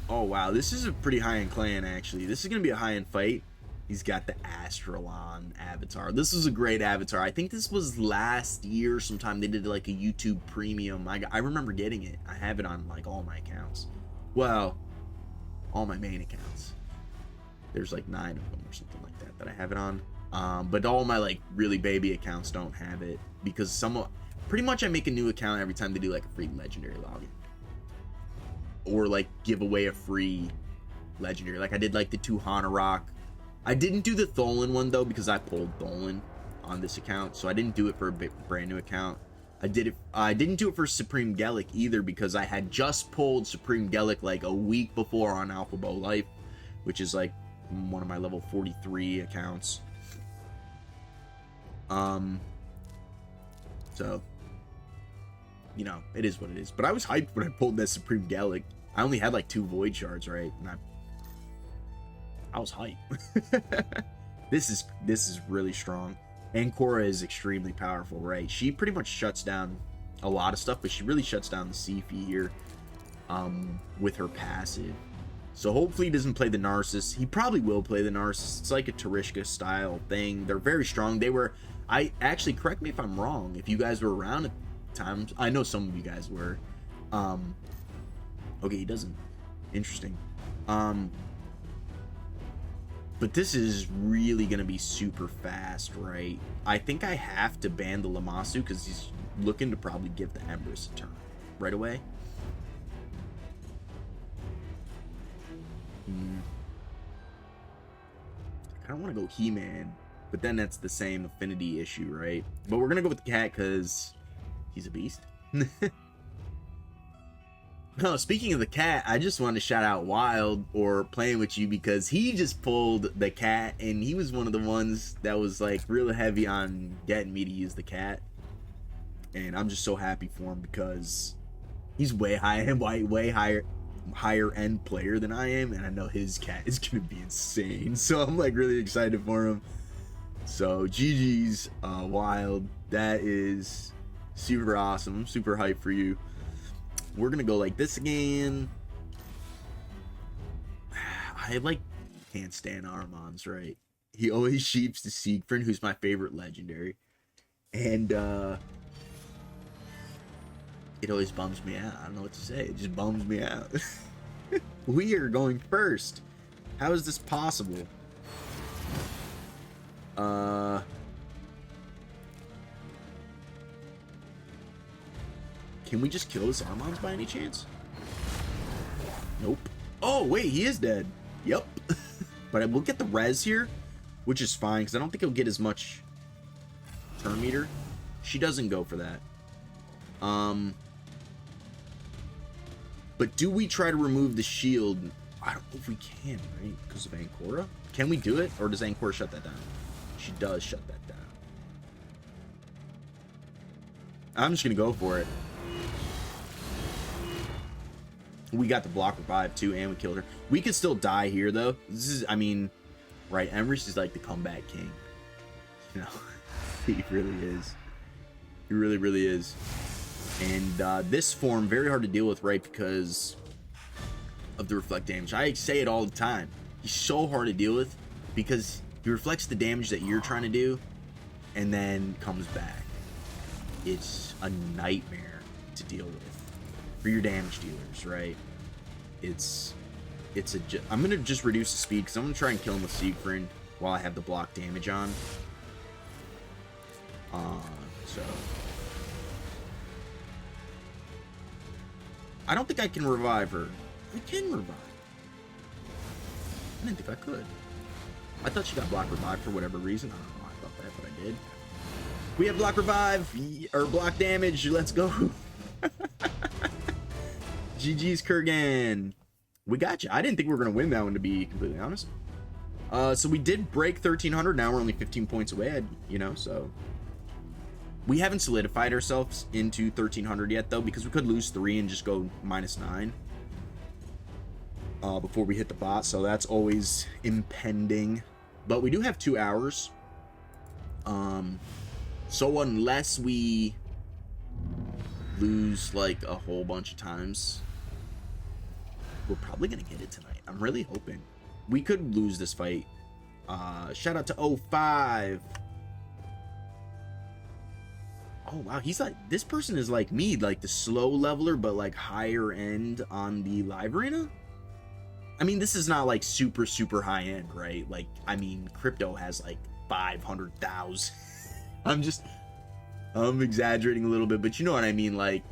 Oh wow, this is a pretty high-end clan actually. This is going to be a high-end fight. He's got the Astralon avatar. This is a great avatar. I think this was last year sometime they did like a YouTube premium. I remember getting it. I have it on like all my accounts. Well, all my main accounts. There's like 9 of them or something like that that I have it on. But all my like really baby accounts don't have it because pretty much I make a new account every time they do like a free legendary login. Or like give away a free legendary. Like I did like the 2 Hanorok. I didn't do the Tholen one though because I pulled Tholen on this account, so I didn't do it for a brand new account. I didn't do it for Supreme Gelic either because I had just pulled Supreme Gelic like a week before on Alpha Bow Life, which is like one of my level 43 accounts. So you know, it is what it is. But I was hyped when I pulled that Supreme Gelic. I only had like 2 Void Shards, right? And I was hyped. This is really strong. And Korra is extremely powerful, right? She pretty much shuts down a lot of stuff, but she really shuts down the Sifi here with her passive. So hopefully he doesn't play the Narcissus. He probably will play the Narcissus. It's like a Tarishka style thing. They're very strong. I actually, correct me if I'm wrong, if you guys were around at times. I know some of you guys were. Okay, he doesn't. Interesting. But this is really gonna be super fast, right? I think I have to ban the Lammasu because he's looking to probably give the Empress a turn right away. I kind of want to go He-Man, but then that's the same affinity issue, right? But we're gonna go with the cat because he's a beast. No, speaking of the cat, I just wanted to shout out Wild or Playing With You because he just pulled the cat and he was one of the ones that was like real heavy on getting me to use the cat. And I'm just so happy for him because he's way higher end player than I am, and I know his cat is gonna be insane. So I'm like really excited for him. So GG's Wild. That is super awesome. I'm super hyped for you. We're gonna go like this again. I like can't stand Armand's, right? He always sheeps to Siegfried, who's my favorite legendary, and it always bums me out. I don't know what to say. It just bums me out. We are going first. How is this possible? Can we just kill this Armons by any chance? Nope. Oh, wait, he is dead. Yep. But we'll get the res here, which is fine, because I don't think he'll get as much turn meter. She doesn't go for that. But do we try to remove the shield? I don't know if we can, right? Because of Ancora? Can we do it? Or does Ancora shut that down? She does shut that down. I'm just going to go for it. We got the block revive too, and we killed her. We could still die here, though. This is, I mean, right? Emrys is like the comeback king. You know, he really is. He really, really is. And this form, very hard to deal with, right? Because of the reflect damage. I say it all the time. He's so hard to deal with because he reflects the damage that you're trying to do and then comes back. It's a nightmare to deal with for your damage dealers, right? I'm gonna just reduce the speed because I'm gonna try and kill him with Siegfried while I have the block damage on. So I don't think I can revive her. I can revive. I didn't think I could. I thought she got block revive for whatever reason. I don't know why I thought that, but I did. We have block revive or block damage. Let's go. GG's Kurgan. We got you. I didn't think we were going to win that one, to be completely honest. So we did break 1300. Now we're only 15 points away, you know, so. We haven't solidified ourselves into 1300 yet, though, because we could lose 3 and just go -9 before we hit the bot. So that's always impending. But we do have 2 hours. So unless we lose like a whole bunch of times, we're probably gonna get it tonight. I'm really hoping. We could lose this fight. Shout out to 05. Oh wow, he's like, this person is like me, like the slow leveler, but like higher end on the live arena. I mean, this is not like super high end, right? Like, I mean, crypto has like 500,000. I'm exaggerating a little bit, but you know what I mean. Like,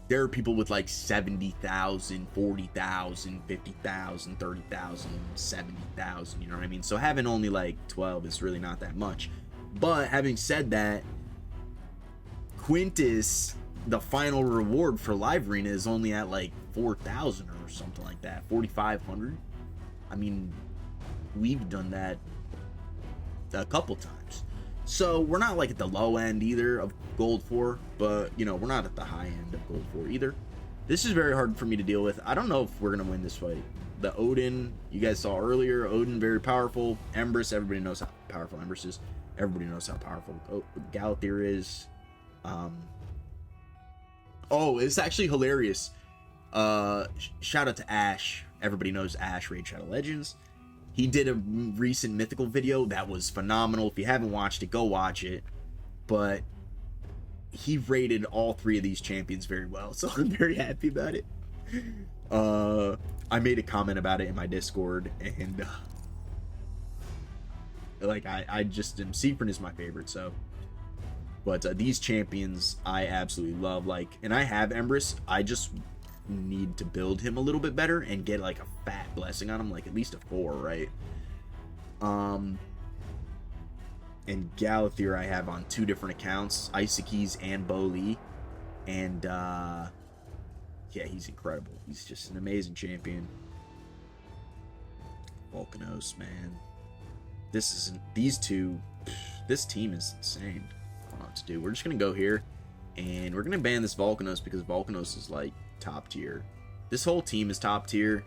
there are people with like 70,000, 40,000, 50,000, 30,000, 70,000. You know what I mean? So having only like 12 is really not that much. But having said that, Quintus, the final reward for live arena is only at like 4,000 or something like that, 4,500. I mean, we've done that a couple times. So we're not like at the low end either of Gold 4, but you know, we're not at the high end of Gold 4 either. This is very hard for me to deal with. I don't know if we're gonna win this fight. The Odin, you guys saw earlier, Odin very powerful. Empress, everybody knows how powerful Empress is. Everybody knows how powerful Galathir is. Oh, it's actually hilarious. Shout out to Ash. Everybody knows Ash, Raid Shadow Legends. He did a recent mythical video that was phenomenal. If you haven't watched it, go watch it. But he rated all 3 of these champions very well, so I'm very happy about it. I made a comment about it in my Discord, and like I just am. Siegfried is my favorite, so. But these champions I absolutely love. Like, and I have Empress. I just need to build him a little bit better and get like a fat blessing on him, like at least a 4, right? And Galathir I have on 2 different accounts, Isaacies and Boli, and yeah, he's incredible. He's just an amazing champion. Volcanos, man, these two, this team is insane. I don't know what to do. We're just gonna go here, and we're gonna ban this Volcanos because Volcanos is like top tier. This whole team is top tier.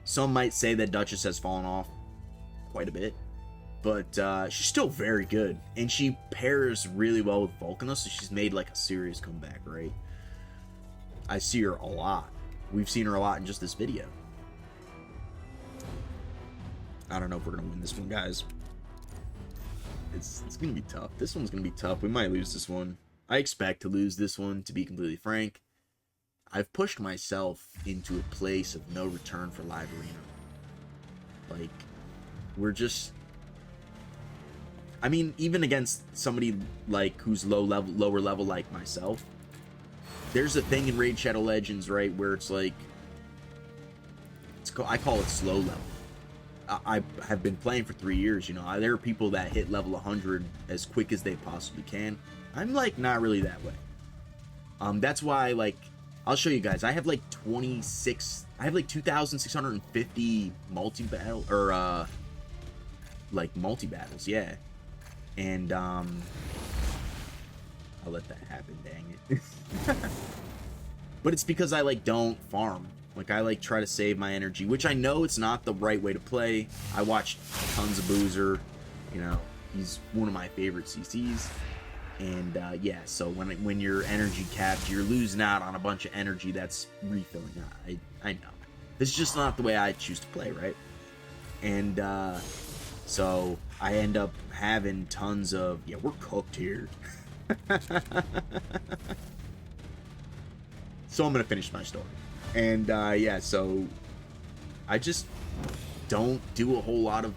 Some might say that Duchess has fallen off quite a bit, but she's still very good, and she pairs really well with Volcanos, so she's made like a serious comeback, right? I see her a lot. We've seen her a lot in just this video. I don't know if we're gonna win this one, guys. It's gonna be tough. This one's gonna be tough. We might lose this one. I expect to lose this one, to be completely frank. I've pushed myself into a place of no return for live arena. Like, we're just, I mean, even against somebody like who's lower level like myself, there's a thing in Raid Shadow Legends, right, where it's like, I call it slow level. I have been playing for 3 years, you know. There are people that hit level 100 as quick as they possibly can. I'm like not really that way. That's why, like, I'll show you guys. I have like 2,650 multi-battle, or like multi-battles, yeah. And I'll let that happen, dang it. But it's because I like don't farm. Like, I like try to save my energy, which I know it's not the right way to play. I watch tons of Boozer, you know, he's one of my favorite CCs. And yeah, so when your energy capped, you're losing out on a bunch of energy that's refilling. I know. This is just not the way I choose to play, right? And so I end up having tons of, yeah, we're cooked here. So I'm gonna finish my story. And yeah, so I just don't do a whole lot of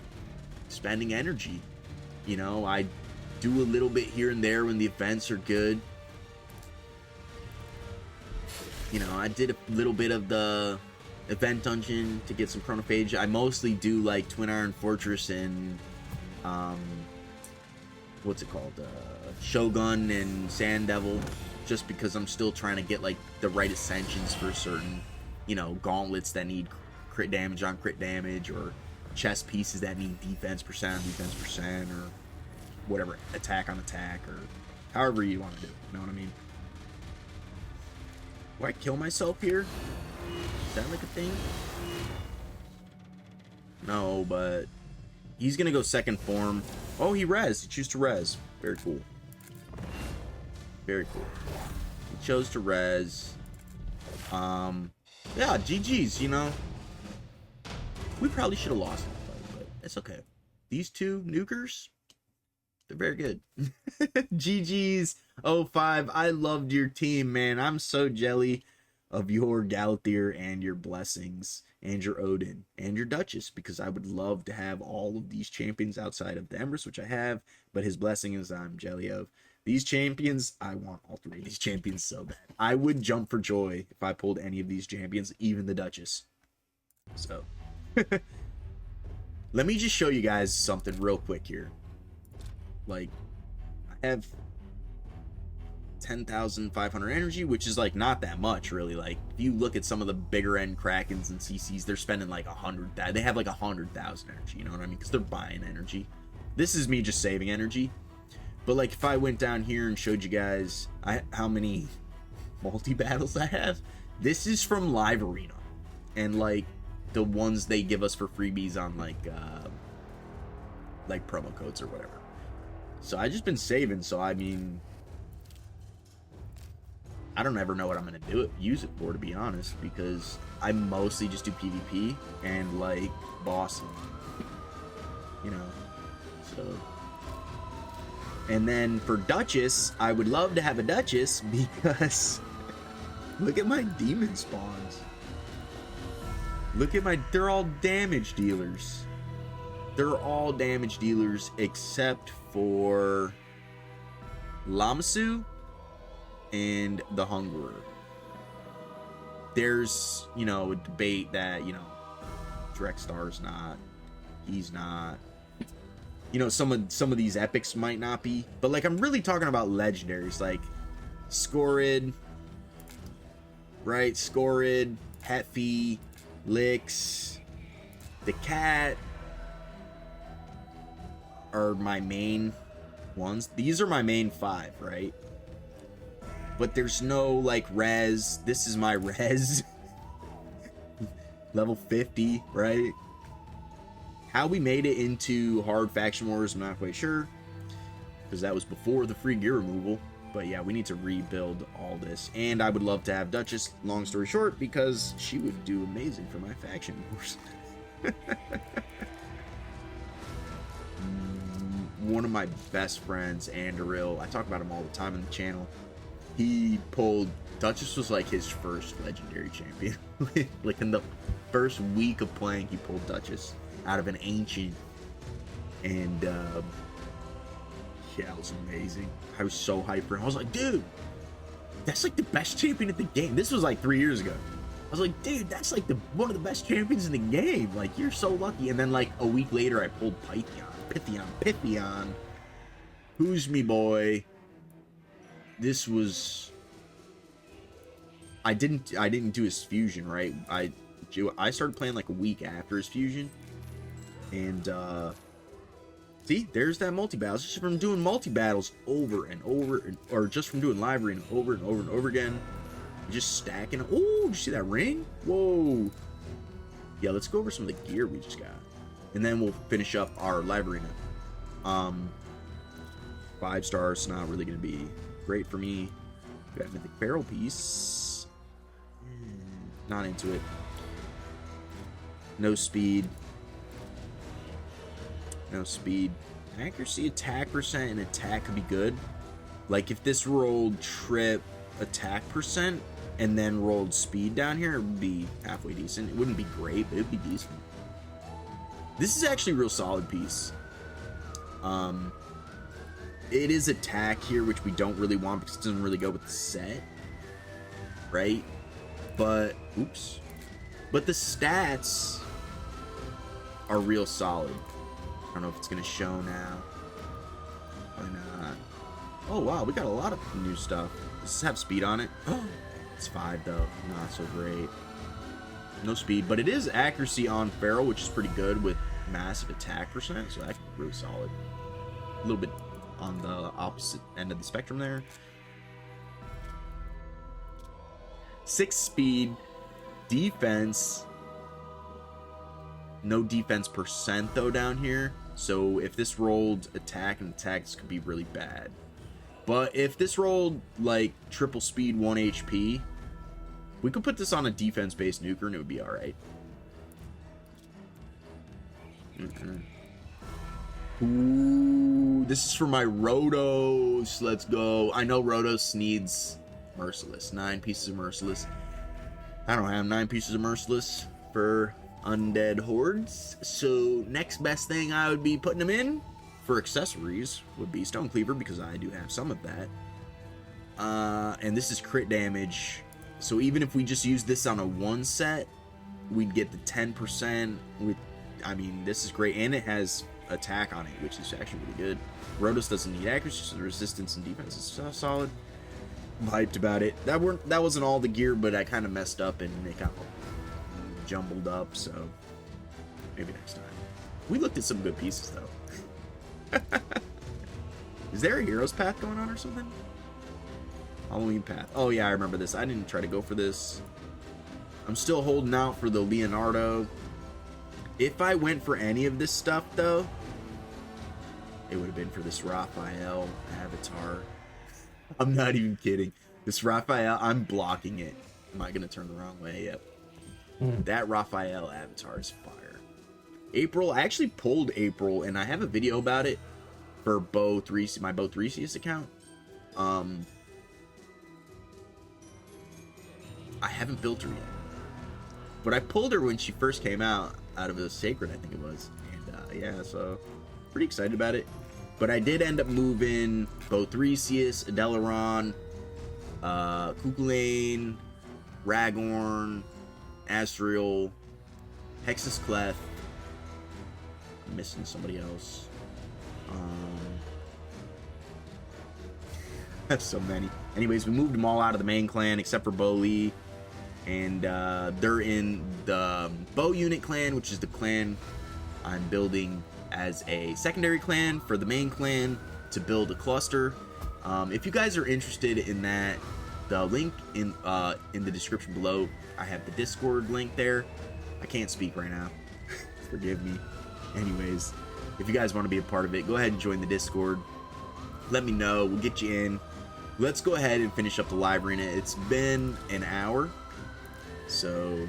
spending energy. You know, I do a little bit here and there when the events are good. You know, I did a little bit of the event dungeon to get some chronophage. I mostly do like Twin Iron Fortress and what's it called, Shogun and Sand Devil, just because I'm still trying to get like the right ascensions for certain, you know, gauntlets that need crit damage on crit damage, or chest pieces that need defense percent on defense percent, or whatever, attack on attack, or however you want to do it, you know what I mean? Do I kill myself here? Is that like a thing? No, but he's gonna go second form. Oh, he res. He chose to res. Very cool. Very cool. He chose to res. Yeah, GG's, you know. We probably should have lost that fight, but it's okay. These two nukers, they're very good. GG's 05. I loved your team, man. I'm so jelly of your Galathier and your Blessings and your Odin and your Duchess, because I would love to have all of these champions outside of the Empress, which I have, but his Blessings I'm jelly of. These champions, I want all three of these champions so bad. I would jump for joy if I pulled any of these champions, even the Duchess. So, let me just show you guys something real quick here. Like, I have 10,500 energy, which is like not that much, really. Like, if you look at some of the bigger end Krakens and CCs, they're spending like 100,000. They have like 100,000 energy, you know what I mean? Because they're buying energy. This is me just saving energy. But like, if I went down here and showed you guys how many multi-battles I have, this is from Live Arena, and like the ones they give us for freebies on like promo codes or whatever. So I just been saving. So I mean, I don't ever know what I'm gonna use it for, to be honest, because I mostly just do PvP and like bossing, you know. So, and then for Duchess, I would love to have a Duchess because look at my demon spawns. Look at they're all damage dealers. They're all damage dealers except for Lamasu and the Hungerer. There's, you know, a debate that, you know, Drextar's not, he's not, you know, some of these epics might not be, but like, I'm really talking about legendaries like Scorid, right? Scorid, Hetfi, Lix, the cat are my main ones. These are my main 5, right? But there's no like res. This is my res. Level 50, right? How we made it into hard faction wars, I'm not quite sure, because that was before the free gear removal. But yeah, we need to rebuild all this, and I would love to have Duchess, long story short, because she would do amazing for my faction wars. One of my best friends, Andoril, I talk about him all the time on the channel. He pulled Duchess was like his first legendary champion. Like in the first week of playing, he pulled Duchess out of an ancient. And yeah, it was amazing. I was so hyped for him. I was like, dude, that's like the best champion in the game. This was like 3 years ago. I was like, dude, that's like one of the best champions in the game. Like, you're so lucky. And then like a week later, I pulled Pythion. Who's me boy? This was. I didn't do his fusion, right? I started playing like a week after his fusion, and see, there's that multi-battles. Just from doing multi-battles over and over, or just from doing live arena over and over and over again. Just stacking. Oh, did you see that ring? Whoa. Yeah, let's go over some of the gear we just got. And then we'll finish up our live arena. 5 stars, not really going to be great for me. Got mythic barrel piece. Not into it. No speed. No speed. Accuracy, attack percent, and attack could be good. Like if this rolled trip attack percent and then rolled speed down here, it would be halfway decent. It wouldn't be great, but it'd be decent. This is actually a real solid piece. It is attack here, which we don't really want because it doesn't really go with the set, right? But oops, but the stats are real solid. I don't know if it's gonna show now. Why not? Oh wow, we got a lot of new stuff. Does this have speed on it? It's 5 though, not so great. No speed, but it is accuracy on Feral, which is pretty good with massive attack percent, so that's really solid. A little bit on the opposite end of the spectrum there. 6 speed, defense. No defense percent though down here. So if this rolled attack and attack, this could be really bad. But if this rolled like triple speed 1 HP, we could put this on a defense based nuker and it would be alright. Ooh, this is for my Rotos. Let's go. I know Rotos needs Merciless. 9 pieces of Merciless. I don't have 9 pieces of Merciless for undead hordes. So next best thing I would be putting them in for accessories would be Stone Cleaver, because I do have some of that. And this is crit damage. So even if we just use this on a 1 set, we'd get the 10% with, I mean, this is great. And it has attack on it, which is actually really good. Rotos doesn't need accuracy, so the resistance and defense is so solid. I'm hyped about it. That wasn't all the gear, but I kind of messed up and it got jumbled up, so maybe next time. We looked at some good pieces though. Is there a hero's path going on or something? Halloween path. Oh yeah, I remember this. I didn't try to go for this. I'm still holding out for the Leonardo. If I went for any of this stuff though, it would have been for this Raphael avatar. I'm not even kidding. This Raphael, I'm blocking it. Am I gonna turn the wrong way? Yep. That Raphael avatar is fire. April, I actually pulled April, and I have a video about it for my Bo 3CS account. I haven't built her yet, but I pulled her when she first came out of the Sacred, I think it was, and yeah, so pretty excited about it. But I did end up moving Bo 3CS, Adeleron, Kukulane, Ragorn, Asriel, Hexus Clef. I'm missing somebody else. That's so many. Anyways, we moved them all out of the main clan except for Bo Lee. And they're in the Bo unit clan, which is the clan I'm building as a secondary clan for the main clan to build a cluster. If you guys are interested in that, the link in the description below. I have the Discord link there. I can't speak right now. Forgive me. Anyways, if you guys want to be a part of it, go ahead and join the Discord. Let me know. We'll get you in. Let's go ahead and finish up the live arena. It's been an hour. So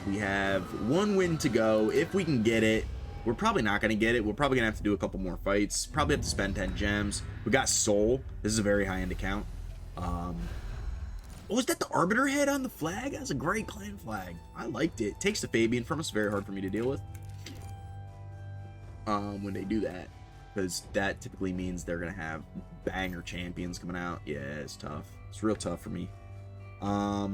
we have 1 win to go. If we can get it. We're probably not going to get it. We're probably going to have to do a couple more fights. Probably have to spend 10 gems. We got Soul. This is a very high-end account. Oh, is that the Arbiter head on the flag? That's a great clan flag. I liked it. Takes the Fabian from us. Very hard for me to deal with. When they do that. Because that typically means they're going to have banger champions coming out. Yeah, it's tough. It's real tough for me. I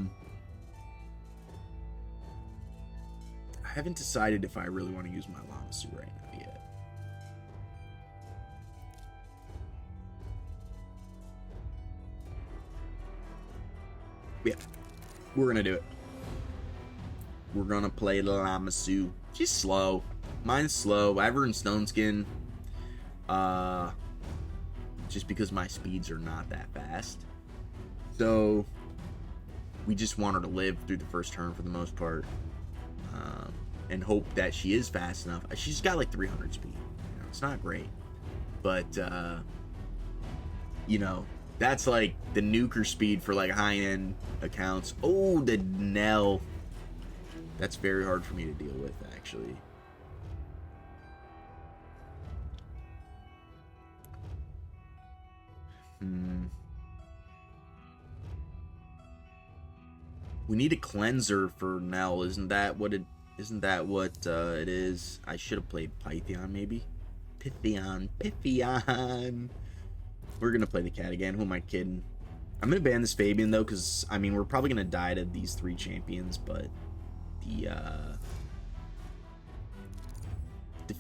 haven't decided if I really want to use my Lamasu right now yet. Yeah, we're going to do it. We're going to play Lamasu. She's slow. Mine's slow. I have her in Stone Skin. Just because my speeds are not that fast. So, we just want her to live through the first turn for the most part. And hope that she is fast enough. She's got like 300 speed. You know, it's not great. But, you know, that's like the nuker speed for like high-end accounts. Oh, the Nell. That's very hard for me to deal with, actually. We need a cleanser for Nell. Isn't that what it is? I should have played Pythion, maybe. Pythion. We're gonna play the cat again. Who am I kidding? I'm gonna ban this Fabian though, because I mean we're probably gonna die to these 3 champions, but the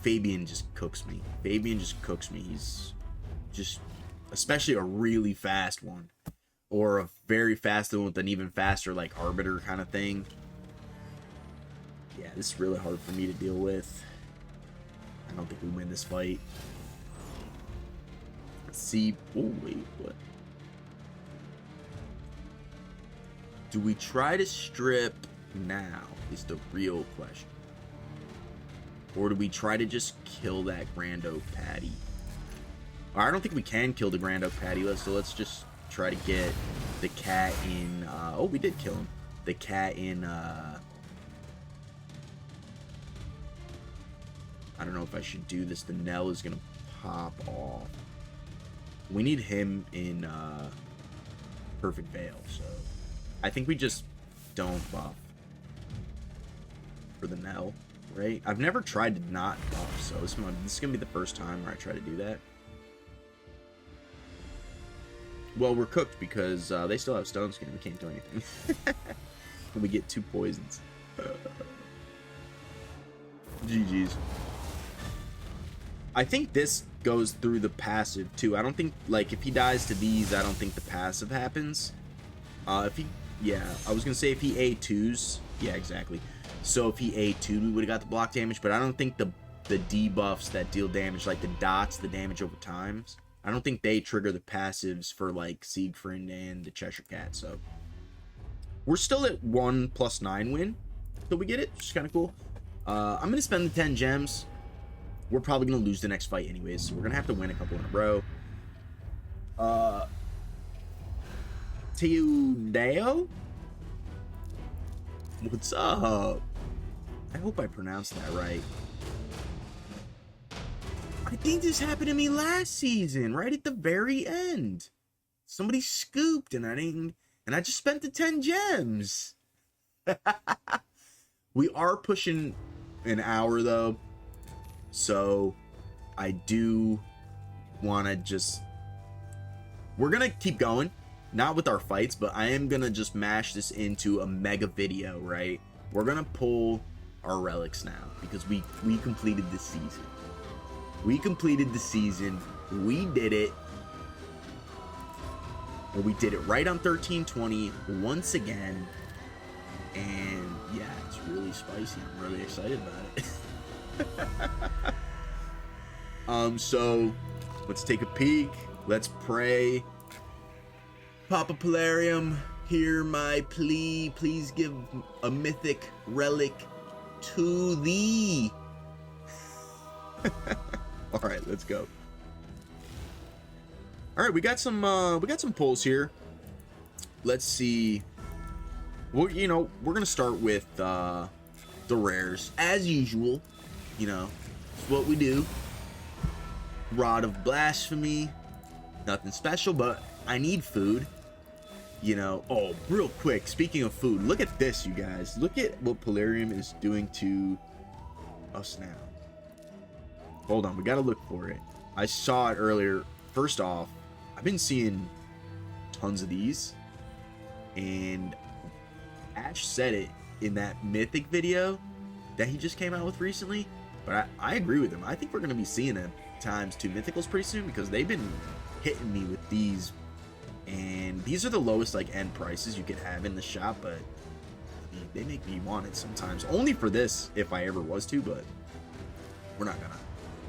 Fabian just cooks me. He's just, especially a really fast one. Or a very fast one with an even faster, like, Arbiter kind of thing. Yeah, this is really hard for me to deal with. I don't think we win this fight. Let's see. Oh, wait, what? Do we try to strip now is the real question. Or do we try to just kill that Grand Oak Patty? I don't think we can kill the Grand Oak Patty, so let's just try to get the cat in, oh, we did kill him. The cat in, I don't know if I should do this. The Nell is gonna pop off. We need him in, Perfect Veil, so I think we just don't buff for the Nell, right? I've never tried to not buff, so this is gonna be the first time where I try to do that. Well, we're cooked because they still have Stone Skin. We can't do anything. And we get 2 poisons. GG's. I think this goes through the passive too. I don't think, like, if he dies to these, I don't think the passive happens. Yeah, I was gonna say if he A2s, yeah, exactly. So if he A2'd, we would have got the block damage, but I don't think the debuffs that deal damage, like the dots, the damage over times, I don't think they trigger the passives for, like, Siegfried and the Cheshire Cat, so we're still at 1+9 win, so we get it, which is kind of cool. I'm going to spend the 10 gems. We're probably going to lose the next fight anyways, so we're going to have to win a couple in a row. Teudeo? What's up? I hope I pronounced that right. I think this happened to me last season, right at the very end. Somebody scooped and I just spent the 10 gems. We are pushing an hour though. So I do want to just, we're going to keep going, not with our fights, but I am going to just mash this into a mega video, right? We're going to pull our relics now because we completed this season. We completed the season. We did it. And we did it right on 1320 once again. And yeah, it's really spicy. I'm really excited about it. So let's take a peek. Let's pray. Papa Plarium, hear my plea. Please give a mythic relic to thee. All right, let's go. All right, we got some pulls here. Let's see. Well, you know, we're gonna start with the rares as usual. You know, it's what we do. Rod of Blasphemy. Nothing special, but I need food. you know. Oh, real quick, speaking of food, look at this, you guys. Look at what Plarium is doing to us now. Hold on, we gotta look for it. I saw it earlier. First off, I've been seeing tons of these, and Ash said it in that mythic video that he just came out with recently, but I agree with him. I think we're going to be seeing at times 2 mythicals pretty soon, because they've been hitting me with these, and these are the lowest like end prices you could have in the shop, but I mean, they make me want it sometimes, only for this if I ever was to, but we're not gonna.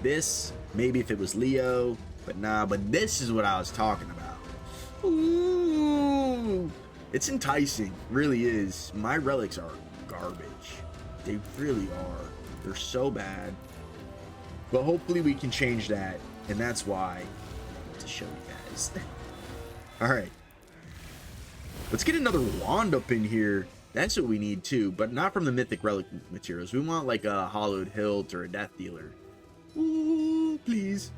This, maybe if it was Leo, but nah, but this is what I was talking about. Ooh, it's enticing, really is. My relics are garbage. They really are. They're so bad. But hopefully we can change that, and that's why I want to show you guys. Alright. Let's get another wand up in here. That's what we need too, but not from the mythic relic materials. We want like a hollowed hilt or a death dealer. Ooh, please.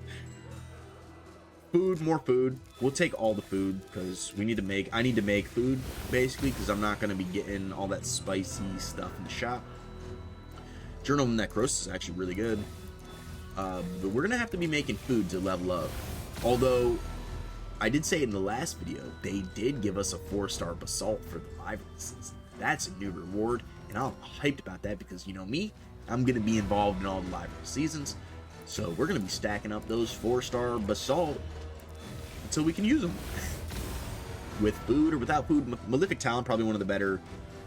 Food, more food. We'll take all the food because we need to make, I need to make food basically, because I'm not going to be getting all that spicy stuff in the shop. Journal of Necrosis is actually really good. But we're going to have to be making food to level up. Although, I did say in the last video, they did give us a 4-star basalt for the livelinesses. That's a new reward, and I'm hyped about that because, you know me, I'm going to be involved in all the lively seasons. So we're going to be stacking up those 4-star basalt until we can use them. With food or without food. Malefic Talon, probably one of the better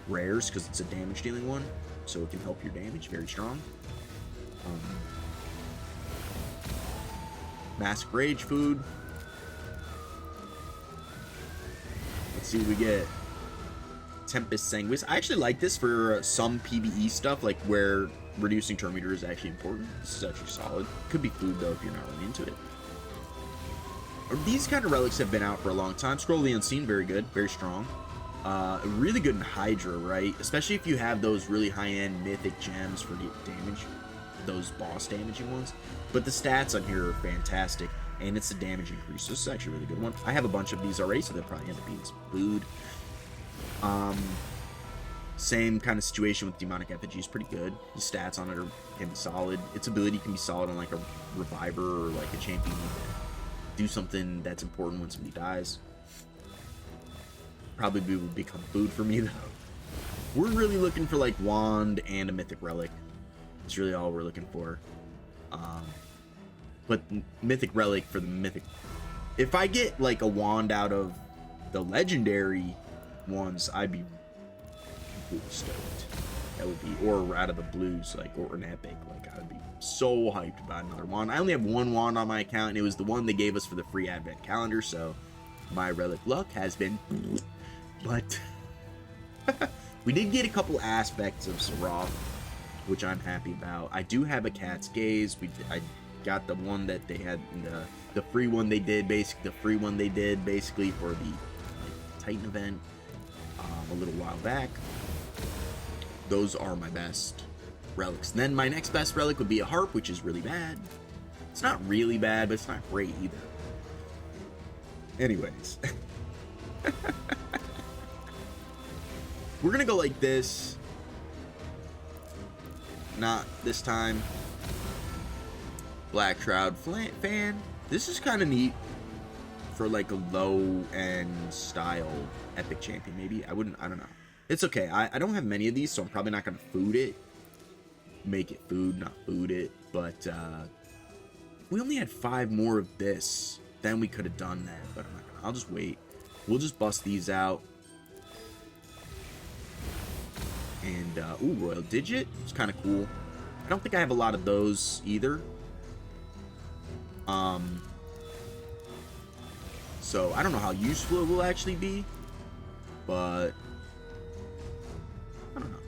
rares because it's a damage dealing one. So it can help your damage, very strong. Mask Rage food. Let's see what we get. Tempest Sanguis. I actually like this for some PvE stuff, like where reducing turn meter is actually important. This is actually solid. Could be food though if you're not really into it. These kind of relics have been out for a long time. Scroll of the Unseen, very good, very strong. Really good in Hydra, right? Especially if you have those really high-end mythic gems for damage, those boss damaging ones. But the stats on here are fantastic, and it's a damage increase. This is actually a really good one. I have a bunch of these already, so they'll probably end up being some food. Same kind of situation with Demonic Effigy is pretty good. The stats on it can be solid. Its ability can be solid on like a reviver or like a champion to do something that's important when somebody dies. Probably will become food for me though. We're really looking for like wand and a mythic relic. That's really all we're looking for. But mythic relic for the mythic. If I get like a wand out of the legendary ones, I'd be really stoked. That would be, or out of the blues, like, or an epic. Like, I would be so hyped about another wand. I only have one wand on my account, and it was the one they gave us for the free advent calendar, so my relic luck has been, but we did get a couple aspects of Seraph, which I'm happy about. I do have a Cat's Gaze. I got the one that they had, the free one they did, basically for the Titan event a little while back. Those are my best relics. And then my next best relic would be a harp, which is really bad. It's not really bad, but it's not great either. Anyways. We're gonna go like this. Not this time. Black Shroud fan. This is kind of neat for like a low-end style epic champion, maybe. I don't know. It's okay. I don't have many of these, so I'm probably not going to food it. Make it food, not food it. But we only had 5 more of this. Then we could have done that, but I'm not gonna. I'll just wait. We'll just bust these out. And, ooh, Royal Digit. It's kind of cool. I don't think I have a lot of those either. So I don't know how useful it will actually be, but I don't know.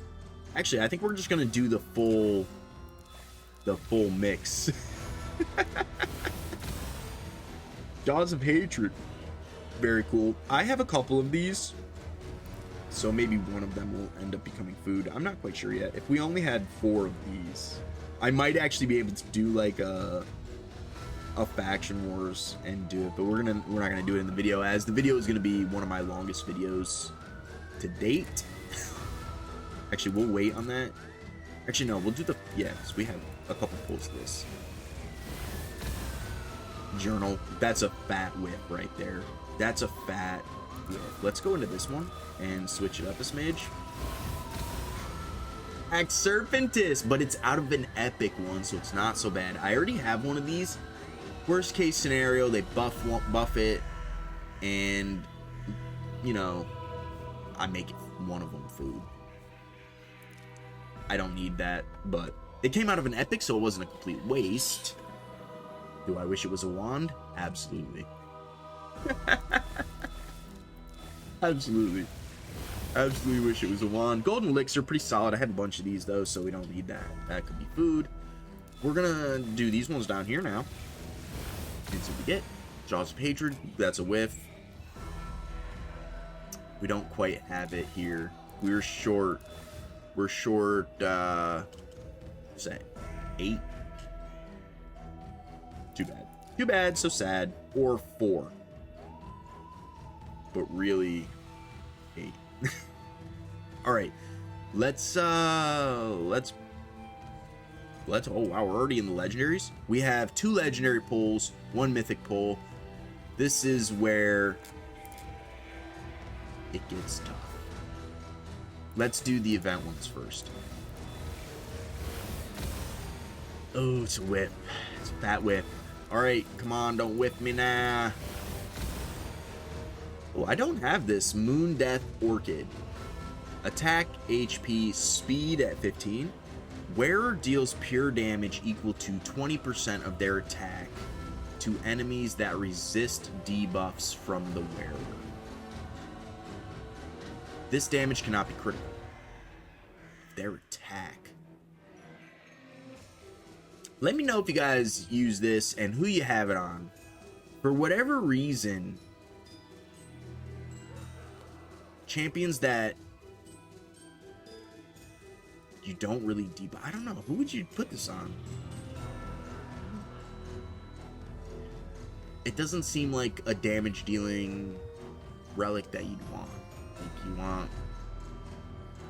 Actually, I think we're just gonna do the full mix. Jaws of Hatred, very cool. I have a couple of these, so maybe one of them will end up becoming food. I'm not quite sure yet. If we only had 4 of these, I might actually be able to do like a a faction wars and do it, but we're not gonna do it in the video, as the video is gonna be one of my longest videos to date. Actually, we'll wait on that. Actually, no, we'll do the, yeah, because we have a couple pulls of this. Journal, that's a fat whip right there. That's a fat whip. Let's go into this one and switch it up a smidge. Serpentis, but it's out of an epic one, so it's not so bad. I already have one of these. Worst case scenario, they buff it, and, you know, I make one of them food. I don't need that, but it came out of an epic, so it wasn't a complete waste. Do I wish it was a wand? Absolutely. Absolutely. Absolutely wish it was a wand. Golden elixir, pretty solid. I have a bunch of these though, so we don't need that. That could be food. We're gonna do these ones down here now. And see what we get. Jaws of Hatred, that's a whiff. We don't quite have it here. We're short, say 8. Too bad. Too bad, so sad. Or 4. But really, 8. All right, let's oh wow, we're already in the legendaries. We have 2 legendary pulls, 1 mythic pull. This is where it gets tough. Let's do the event ones first. Oh, it's a whip. It's a fat whip. All right, come on, don't whip me now. Oh, I don't have this. Moon Death Orchid. Attack, HP, speed at 15. Wearer deals pure damage equal to 20% of their attack to enemies that resist debuffs from the wearer. This damage cannot be critical. Their attack. Let me know if you guys use this and who you have it on. For whatever reason, champions that you don't really debuff. I don't know. Who would you put this on? It doesn't seem like a damage dealing relic that you'd want. Like, you want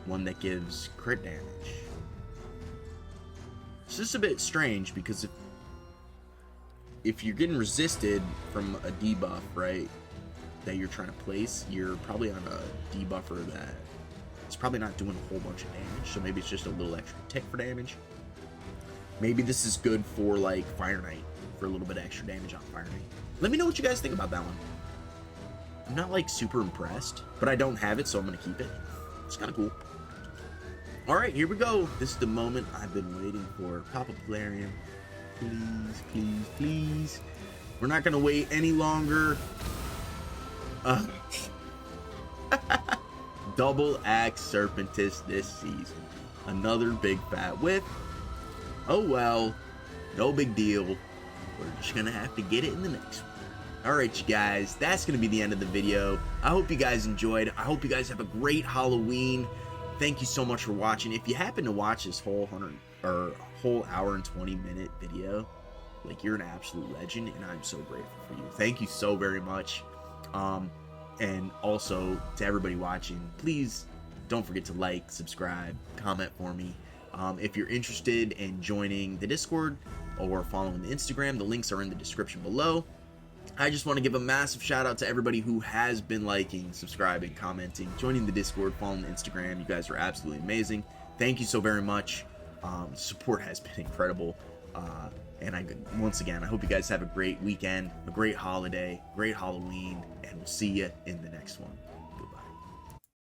one that gives crit damage. It's just a bit strange because if you're getting resisted from a debuff, right, that you're trying to place, you're probably on a debuffer that it's probably not doing a whole bunch of damage, so maybe it's just a little extra tick for damage. Maybe this is good for like Fire Knight, for a little bit of extra damage on Fire Knight. Let me know what you guys think about that one. I'm not like super impressed, but I don't have it, so I'm gonna keep it. It's kind of cool. All right, here we go. This is the moment I've been waiting for. Pop a Plarium, please, please, please. We're not gonna wait any longer. Double Axe Serpentis this season. Another big fat whip. Oh well, no big deal. We're just gonna have to get it in the next one. Alright you guys, that's gonna be the end of the video. I hope you guys enjoyed. I hope you guys have a great Halloween. Thank you so much for watching. If you happen to watch this whole whole hour and 20-minute video, like, you're an absolute legend, and I'm so grateful for you. Thank you so very much. And also, to everybody watching, please don't forget to like, subscribe, comment for me. If you're interested in joining the Discord or following the Instagram, the links are in the description below. I just want to give a massive shout out to everybody who has been liking, subscribing, commenting, joining the Discord, following the Instagram. You guys are absolutely amazing. Thank you so very much. Support has been incredible. And once again, I hope you guys have a great weekend, a great holiday, great Halloween, and we'll see you in the next one.